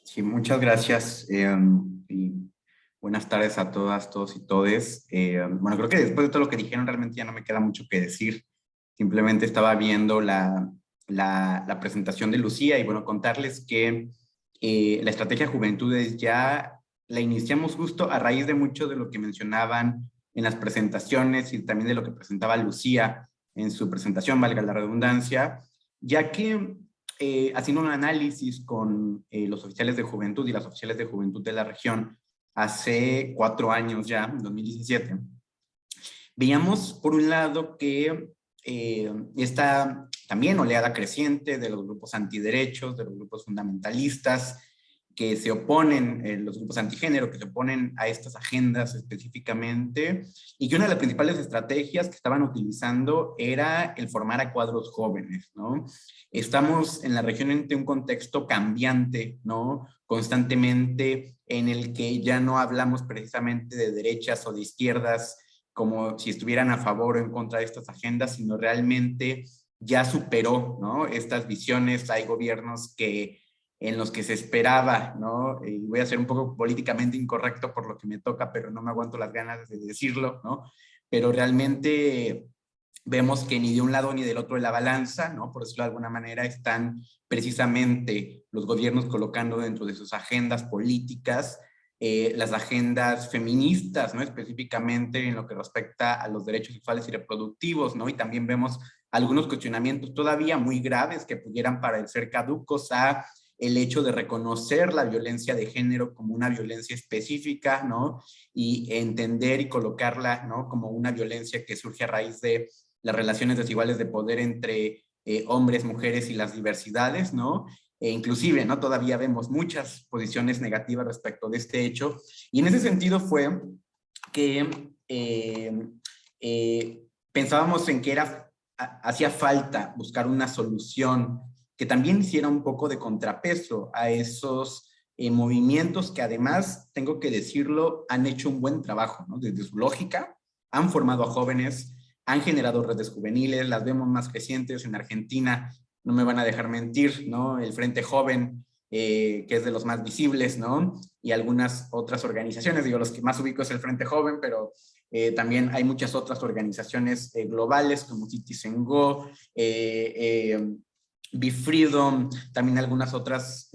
Sí, muchas gracias y buenas tardes a todas, todos y todes. Bueno, creo que después de todo lo que dijeron realmente ya no me queda mucho que decir. Simplemente estaba viendo la presentación de Lucía y bueno, contarles que la estrategia Juventudes ya la iniciamos justo a raíz de mucho de lo que mencionaban en las presentaciones y también de lo que presentaba Lucía en su presentación, valga la redundancia, ya que haciendo un análisis con los oficiales de juventud y las oficiales de juventud de la región hace 4 años ya, en 2017, veíamos por un lado que esta también oleada creciente de los grupos antiderechos, de los grupos fundamentalistas, que se oponen, los grupos antigénero, que se oponen a estas agendas específicamente, y que una de las principales estrategias que estaban utilizando era el formar a cuadros jóvenes, ¿no? Estamos en la región en un contexto cambiante, ¿no? Constantemente en el que ya no hablamos precisamente de derechas o de izquierdas como si estuvieran a favor o en contra de estas agendas, sino realmente ya superó, ¿no? Estas visiones. Hay gobiernos en los que se esperaba, ¿no? Y voy a ser un poco políticamente incorrecto por lo que me toca, pero no me aguanto las ganas de decirlo, ¿no? Pero realmente vemos que ni de un lado ni del otro de la balanza, ¿no? Por decirlo de alguna manera, están precisamente los gobiernos colocando dentro de sus agendas políticas las agendas feministas, ¿no? Específicamente en lo que respecta a los derechos sexuales y reproductivos, ¿no? Y también vemos algunos cuestionamientos todavía muy graves que pudieran parecer caducos a el hecho de reconocer la violencia de género como una violencia específica, ¿no? Y entender y colocarla, ¿no? Como una violencia que surge a raíz de las relaciones desiguales de poder entre hombres, mujeres y las diversidades, ¿no? Inclusive, ¿no? Todavía vemos muchas posiciones negativas respecto de este hecho. Y en ese sentido fue que pensábamos en que hacía falta buscar una solución que también hiciera un poco de contrapeso a esos movimientos que además, tengo que decirlo, han hecho un buen trabajo, ¿no? Desde su lógica, han formado a jóvenes, han generado redes juveniles, las vemos más crecientes en Argentina, no me van a dejar mentir, ¿no? El Frente Joven, que es de los más visibles, ¿no? Y algunas otras organizaciones, digo, los que más ubico es el Frente Joven, pero también hay muchas otras organizaciones globales como Citizen Go, Be Freedom, también algunas otras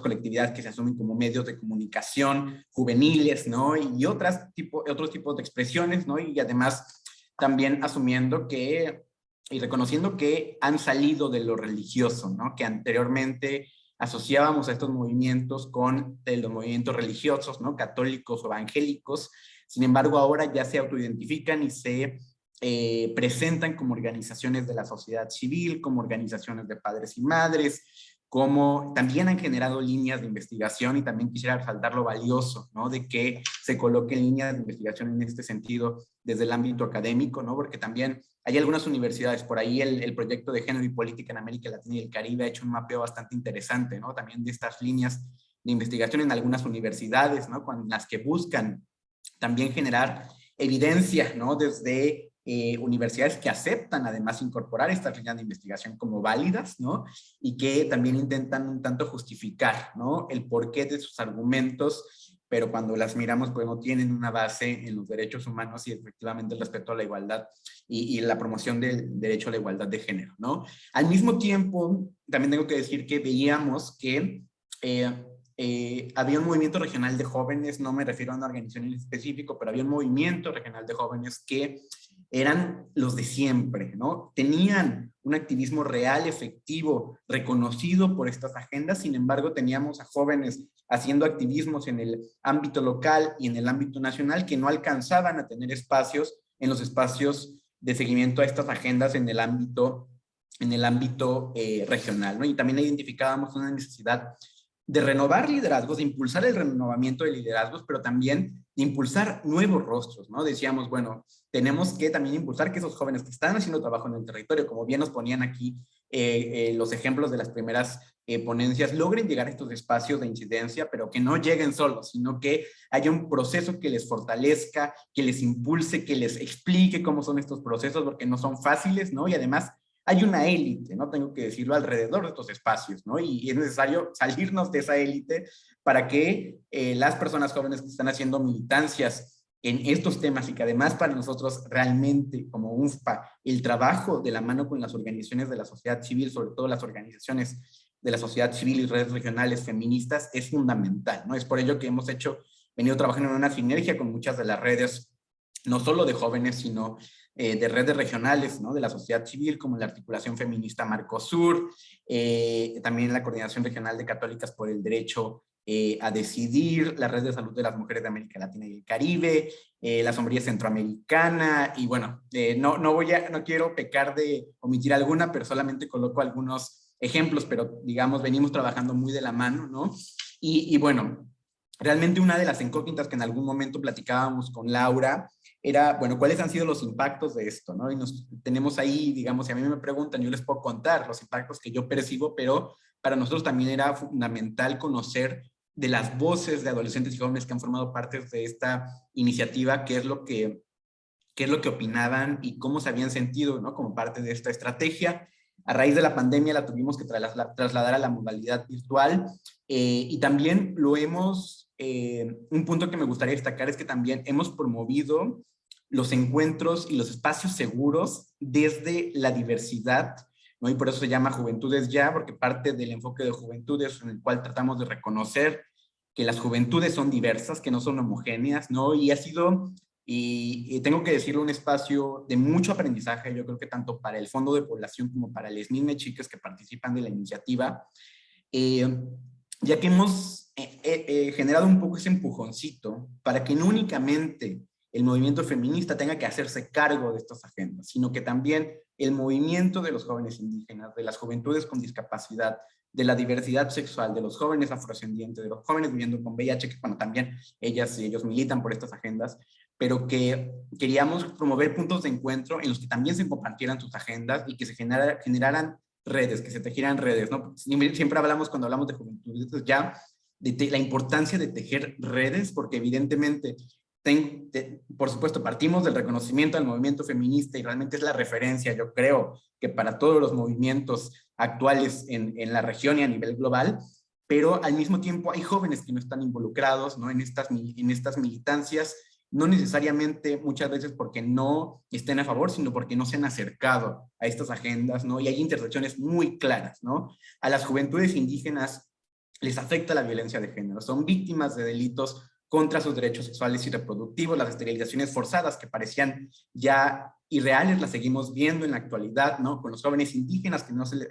colectividades que se asumen como medios de comunicación juveniles, ¿no? Y otros tipos de expresiones, ¿no? Y además también asumiendo y reconociendo que han salido de lo religioso, ¿no? Que anteriormente asociábamos a estos movimientos con los movimientos religiosos, ¿no? Católicos o evangélicos. Sin embargo, ahora ya se autoidentifican y se presentan como organizaciones de la sociedad civil, como organizaciones de padres y madres, como también han generado líneas de investigación, y también quisiera resaltar lo valioso, ¿no?, de que se coloquen líneas de investigación en este sentido desde el ámbito académico, ¿no?, porque también hay algunas universidades, por ahí el proyecto de género y política en América Latina y el Caribe ha hecho un mapeo bastante interesante, ¿no?, también de estas líneas de investigación en algunas universidades, ¿no?, con las que buscan también generar evidencia, ¿no?, desde universidades que aceptan además incorporar estas líneas de investigación como válidas, ¿no?, y que también intentan un tanto justificar, ¿no?, el porqué de sus argumentos, pero cuando las miramos pues no tienen una base en los derechos humanos y efectivamente el respeto a la igualdad y la promoción del derecho a la igualdad de género, ¿no? Al mismo tiempo, también tengo que decir que veíamos que había un movimiento regional de jóvenes, no me refiero a una organización en específico, pero había un movimiento regional de jóvenes que eran los de siempre, ¿no? Tenían un activismo real, efectivo, reconocido por estas agendas. Sin embargo, teníamos a jóvenes haciendo activismos en el ámbito local y en el ámbito nacional que no alcanzaban a tener espacios en los espacios de seguimiento a estas agendas en el ámbito regional, ¿no? Y también identificábamos una necesidad de renovar liderazgos, de impulsar el renovamiento de liderazgos, pero también de impulsar nuevos rostros, ¿no? Decíamos, bueno, tenemos que también impulsar que esos jóvenes que están haciendo trabajo en el territorio, como bien nos ponían aquí los ejemplos de las primeras ponencias, logren llegar a estos espacios de incidencia, pero que no lleguen solos, sino que haya un proceso que les fortalezca, que les impulse, que les explique cómo son estos procesos, porque no son fáciles, ¿no? Y además hay una élite, ¿no? Tengo que decirlo, alrededor de estos espacios, ¿no? Y es necesario salirnos de esa élite para que las personas jóvenes que están haciendo militancias en estos temas y que además para nosotros realmente como UNFPA el trabajo de la mano con las organizaciones de la sociedad civil, sobre todo las organizaciones de la sociedad civil y redes regionales feministas, es fundamental, ¿no? Es por ello que hemos venido trabajando en una sinergia con muchas de las redes, no solo de jóvenes, sino de redes regionales, ¿no?, de la sociedad civil, como la Articulación Feminista Marcosur, también la Coordinación Regional de Católicas por el Derecho a Decidir, la Red de Salud de las Mujeres de América Latina y el Caribe, la Sombrilla Centroamericana, y bueno, no quiero pecar de omitir alguna, pero solamente coloco algunos ejemplos, pero digamos, venimos trabajando muy de la mano, ¿no? Y bueno, realmente una de las incógnitas que en algún momento platicábamos con Laura era, bueno, ¿cuáles han sido los impactos de esto, no? Y tenemos ahí, digamos, si a mí me preguntan, yo les puedo contar los impactos que yo percibo, pero para nosotros también era fundamental conocer de las voces de adolescentes y jóvenes que han formado parte de esta iniciativa, qué es lo que opinaban y cómo se habían sentido, ¿no?, como parte de esta estrategia. A raíz de la pandemia la tuvimos que trasladar a la modalidad virtual y también un punto que me gustaría destacar es que también hemos promovido los encuentros y los espacios seguros desde la diversidad, ¿no? Y por eso se llama Juventudes Ya, porque parte del enfoque de Juventudes en el cual tratamos de reconocer que las juventudes son diversas, que no son homogéneas, ¿no? Y ha sido, y tengo que decirlo, un espacio de mucho aprendizaje, yo creo que tanto para el Fondo de Población como para las mismas chicas que participan de la iniciativa, ya que hemos generado un poco ese empujoncito para que no únicamente el movimiento feminista tenga que hacerse cargo de estas agendas, sino que también el movimiento de los jóvenes indígenas, de las juventudes con discapacidad, de la diversidad sexual, de los jóvenes afrodescendientes, de los jóvenes viviendo con VIH, que bueno, también ellas y ellos militan por estas agendas, pero que queríamos promover puntos de encuentro en los que también se compartieran sus agendas y que se generaran redes, que se tejieran redes, ¿no? Siempre hablamos, cuando hablamos de Juventudes Ya, de la importancia de tejer redes, porque evidentemente, por supuesto, partimos del reconocimiento al movimiento feminista y realmente es la referencia, yo creo, que para todos los movimientos actuales en la región y a nivel global, pero al mismo tiempo hay jóvenes que no están involucrados, ¿no?, en estas militancias, no necesariamente muchas veces porque no estén a favor, sino porque no se han acercado a estas agendas, ¿no? Y hay intersecciones muy claras, ¿no? A las juventudes indígenas les afecta la violencia de género, son víctimas de delitos contra sus derechos sexuales y reproductivos, las esterilizaciones forzadas que parecían ya irreales, las seguimos viendo en la actualidad, ¿no? Con los jóvenes indígenas,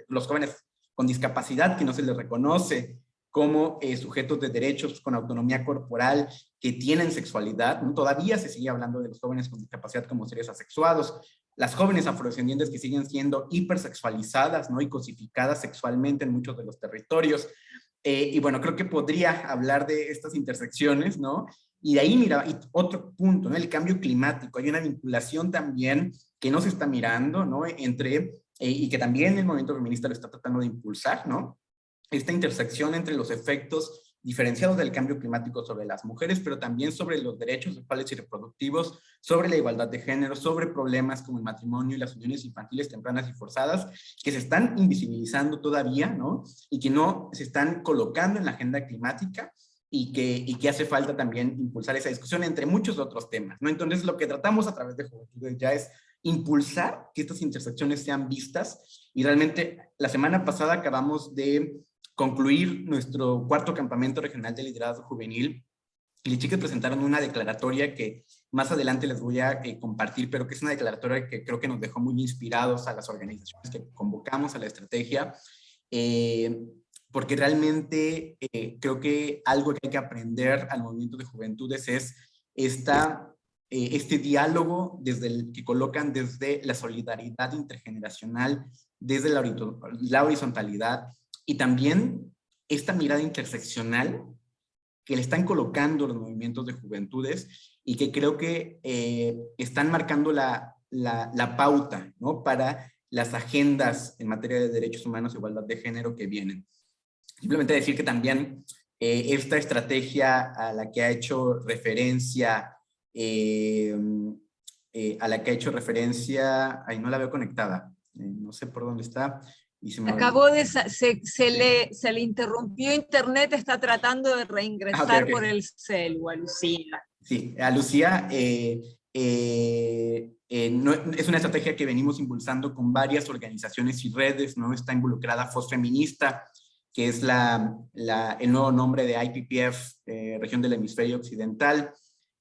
los jóvenes con discapacidad que no se les reconoce como sujetos de derechos con autonomía corporal que tienen sexualidad, ¿no? Todavía se sigue hablando de los jóvenes con discapacidad como seres asexuados, las jóvenes afrodescendientes que siguen siendo hipersexualizadas, ¿no? Y cosificadas sexualmente en muchos de los territorios. Y bueno, creo que podría hablar de estas intersecciones, ¿no? Y de ahí, mira, y otro punto, ¿no? El cambio climático. Hay una vinculación también que no se está mirando, ¿no? Entre, y que también el movimiento feminista lo está tratando de impulsar, ¿no? Esta intersección entre los efectos diferenciados del cambio climático sobre las mujeres, pero también sobre los derechos sexuales y reproductivos, sobre la igualdad de género, sobre problemas como el matrimonio y las uniones infantiles tempranas y forzadas, que se están invisibilizando todavía, ¿no? Y que no se están colocando en la agenda climática, y que hace falta también impulsar esa discusión entre muchos otros temas, ¿no? Entonces, lo que tratamos a través de Juventudes Ya es impulsar que estas intersecciones sean vistas, y realmente la semana pasada acabamos de concluir nuestro 4º campamento regional de liderazgo juvenil, y las chicas presentaron una declaratoria que más adelante les voy a compartir, pero que es una declaratoria que creo que nos dejó muy inspirados a las organizaciones que convocamos a la estrategia, porque realmente creo que algo que hay que aprender al movimiento de juventudes es este diálogo desde el que colocan desde la solidaridad intergeneracional, desde la horizontalidad, y también esta mirada interseccional que le están colocando los movimientos de juventudes, y que creo que están marcando la pauta, ¿no? Para las agendas en materia de derechos humanos e igualdad de género que vienen. Simplemente decir que también esta estrategia a la que ha hecho referencia, ahí no la veo conectada, no sé por dónde está. Y se le interrumpió internet, está tratando de reingresar okay. por el celu a Lucía. Sí, a Lucía, no, es una estrategia que venimos impulsando con varias organizaciones y redes, ¿no? Está involucrada FOS Feminista, que es el nuevo nombre de IPPF, región del hemisferio occidental,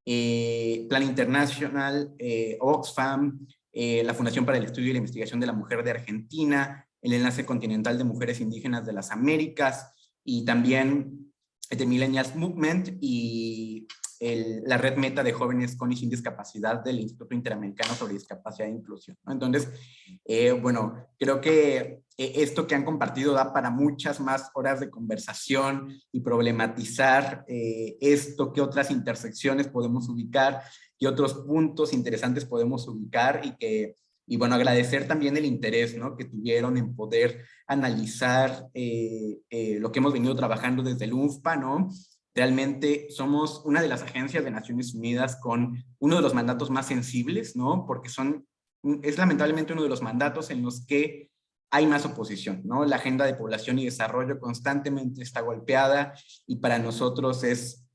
Plan Internacional, Oxfam, la Fundación para el Estudio y la Investigación de la Mujer de Argentina, el Enlace Continental de Mujeres Indígenas de las Américas, y también The Millennials Movement, y la red meta de jóvenes con y sin discapacidad del Instituto Interamericano sobre Discapacidad e Inclusión, ¿no? Entonces, bueno, creo que esto que han compartido da para muchas más horas de conversación y problematizar esto, qué otras intersecciones podemos ubicar, qué otros puntos interesantes podemos ubicar, y bueno, agradecer también el interés, ¿no? Que tuvieron en poder analizar lo que hemos venido trabajando desde el UNFPA, ¿no? Realmente somos una de las agencias de Naciones Unidas con uno de los mandatos más sensibles, ¿no? Porque es lamentablemente uno de los mandatos en los que hay más oposición, ¿no? La agenda de población y desarrollo constantemente está golpeada, y para nosotros es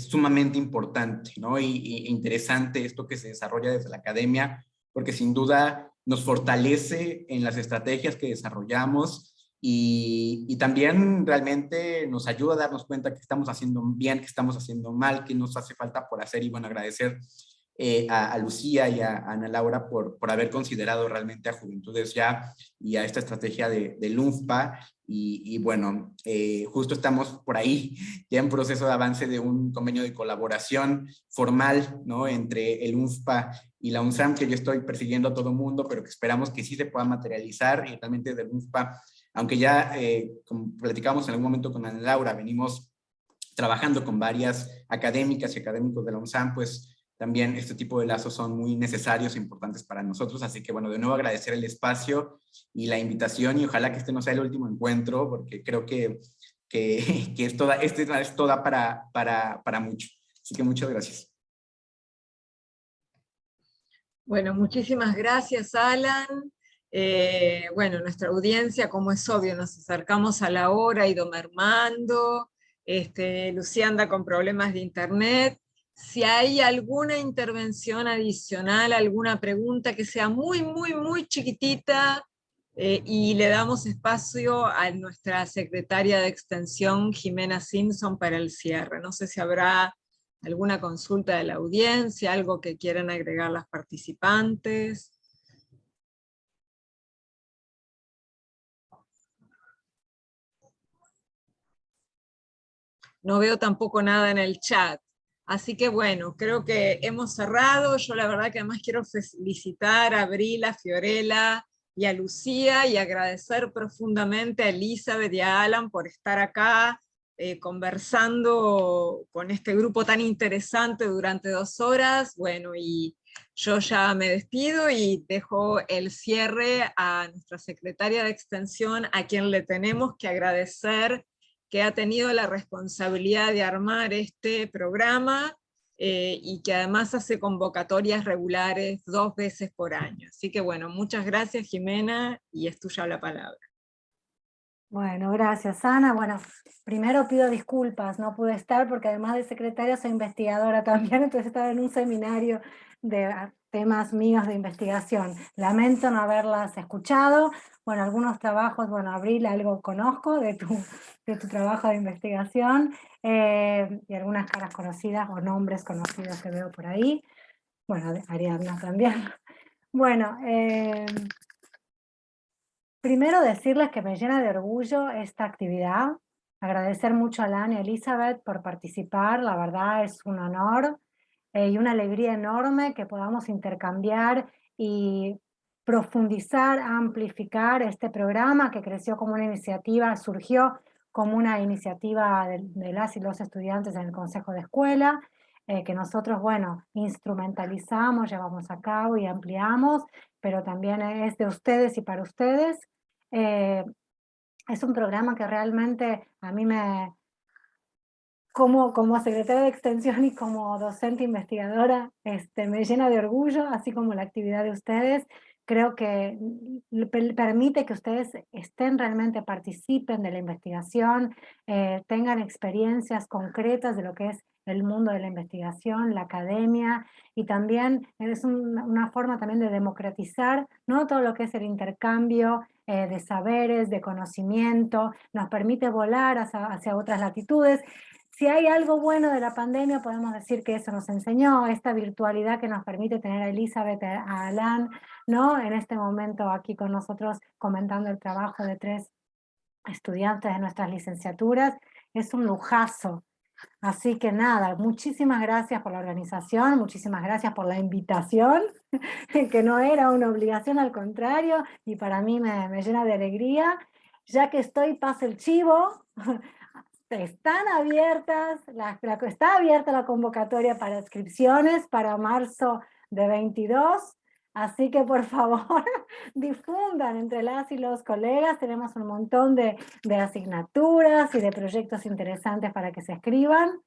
sumamente importante, ¿no? Y interesante esto que se desarrolla desde la academia, porque sin duda nos fortalece en las estrategias que desarrollamos, y también realmente nos ayuda a darnos cuenta que estamos haciendo bien, que estamos haciendo mal, que nos hace falta por hacer. Y bueno, agradecer a Lucía y a Ana Laura por haber considerado realmente a Juventudes Ya y a esta estrategia del UNFPA. Y bueno, justo estamos por ahí ya en proceso de avance de un convenio de colaboración formal, ¿no? Entre el UNFPA y la UNSAM, que yo estoy persiguiendo a todo mundo, pero que esperamos que sí se pueda materializar. Y realmente del UNFPA, aunque ya, como platicamos en algún momento con Ana Laura, venimos trabajando con varias académicas y académicos de la UNSAM, pues también este tipo de lazos son muy necesarios e importantes para nosotros. Así que bueno, de nuevo agradecer el espacio y la invitación, y ojalá que este no sea el último encuentro, porque creo que esto da para mucho. Así que muchas gracias. Bueno, muchísimas gracias, Alan. Bueno, nuestra audiencia, como es obvio, nos acercamos a la hora, ha ido mermando. Lucía anda con problemas de internet. Si hay alguna intervención adicional, alguna pregunta que sea muy, muy, muy chiquitita, y le damos espacio a nuestra secretaria de Extensión, Jimena Simpson, para el cierre. No sé si habrá alguna consulta de la audiencia, algo que quieran agregar las participantes. no veo tampoco nada en el chat. Así que bueno, creo que hemos cerrado. Yo la verdad que además quiero felicitar a Abril, a Fiorella y a Lucía, y agradecer profundamente a Elizabeth y a Alan por estar acá conversando con este grupo tan interesante durante 2 horas. Bueno, y yo ya me despido y dejo el cierre a nuestra secretaria de Extensión, a quien le tenemos que agradecer que ha tenido la responsabilidad de armar este programa y que además hace convocatorias regulares 2 veces por año. Así que bueno, muchas gracias, Jimena, y es tuya la palabra. Bueno, gracias, Ana. Bueno, primero pido disculpas, no pude estar porque además de secretaria soy investigadora también, entonces estaba en un seminario de temas míos de investigación. Lamento no haberlas escuchado. Bueno, algunos trabajos, bueno, Abril, algo conozco de tu trabajo de investigación, y algunas caras conocidas o nombres conocidos que veo por ahí. Bueno, de Ariadna también. Bueno, primero decirles que me llena de orgullo esta actividad, agradecer mucho a Alan y a Elizabeth por participar, la verdad es un honor y una alegría enorme que podamos intercambiar y profundizar, amplificar este programa que creció como una iniciativa, surgió como una iniciativa de las y los estudiantes en el Consejo de Escuela, que nosotros, bueno, instrumentalizamos, llevamos a cabo y ampliamos, pero también es de ustedes y para ustedes. Es un programa que realmente a mí como secretaria de Extensión y como docente investigadora, me llena de orgullo, así como la actividad de ustedes. Creo que permite que ustedes realmente participen de la investigación, tengan experiencias concretas de lo que es el mundo de la investigación, la academia, y también es una forma también de democratizar, ¿no?, todo lo que es el intercambio de saberes, de conocimiento, nos permite volar hacia otras latitudes. Si hay algo bueno de la pandemia, podemos decir que eso nos enseñó, esta virtualidad que nos permite tener a Elizabeth, a Alan, ¿no?, en este momento aquí con nosotros comentando el trabajo de 3 estudiantes de nuestras licenciaturas, es un lujazo. Así que nada, muchísimas gracias por la organización, muchísimas gracias por la invitación, que no era una obligación, al contrario, y para mí me llena de alegría. Ya que estoy, paso el chivo. Están abiertas, está abierta la convocatoria para inscripciones para marzo de 22, así que por favor difundan entre las y los colegas, tenemos un montón de asignaturas y de proyectos interesantes para que se escriban,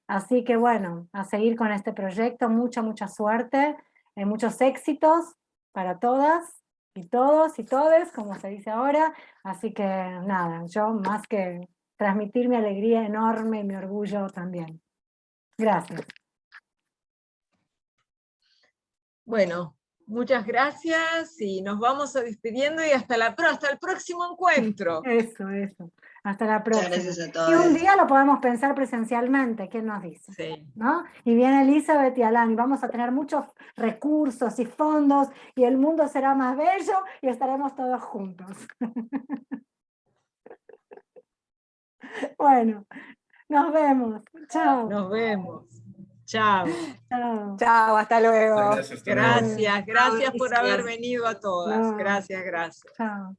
así que bueno, a seguir con este proyecto, mucha suerte, muchos éxitos para todas y todos y todes, como se dice ahora, así que nada, yo más que transmitir mi alegría enorme y mi orgullo también. Gracias. Bueno, muchas gracias y nos vamos despidiendo y hasta el próximo encuentro. Eso. Hasta la próxima. Muchas gracias a todos. Y un día lo podemos pensar presencialmente, ¿quién nos dice? Sí. ¿No? Y viene Elizabeth y Alan y vamos a tener muchos recursos y fondos y el mundo será más bello y estaremos todos juntos. Bueno, nos vemos. Chao. Nos vemos. Chao. Chao. Chao, hasta luego. Gracias, hasta luego. Gracias por haber venido a todas. No. Gracias. Chao.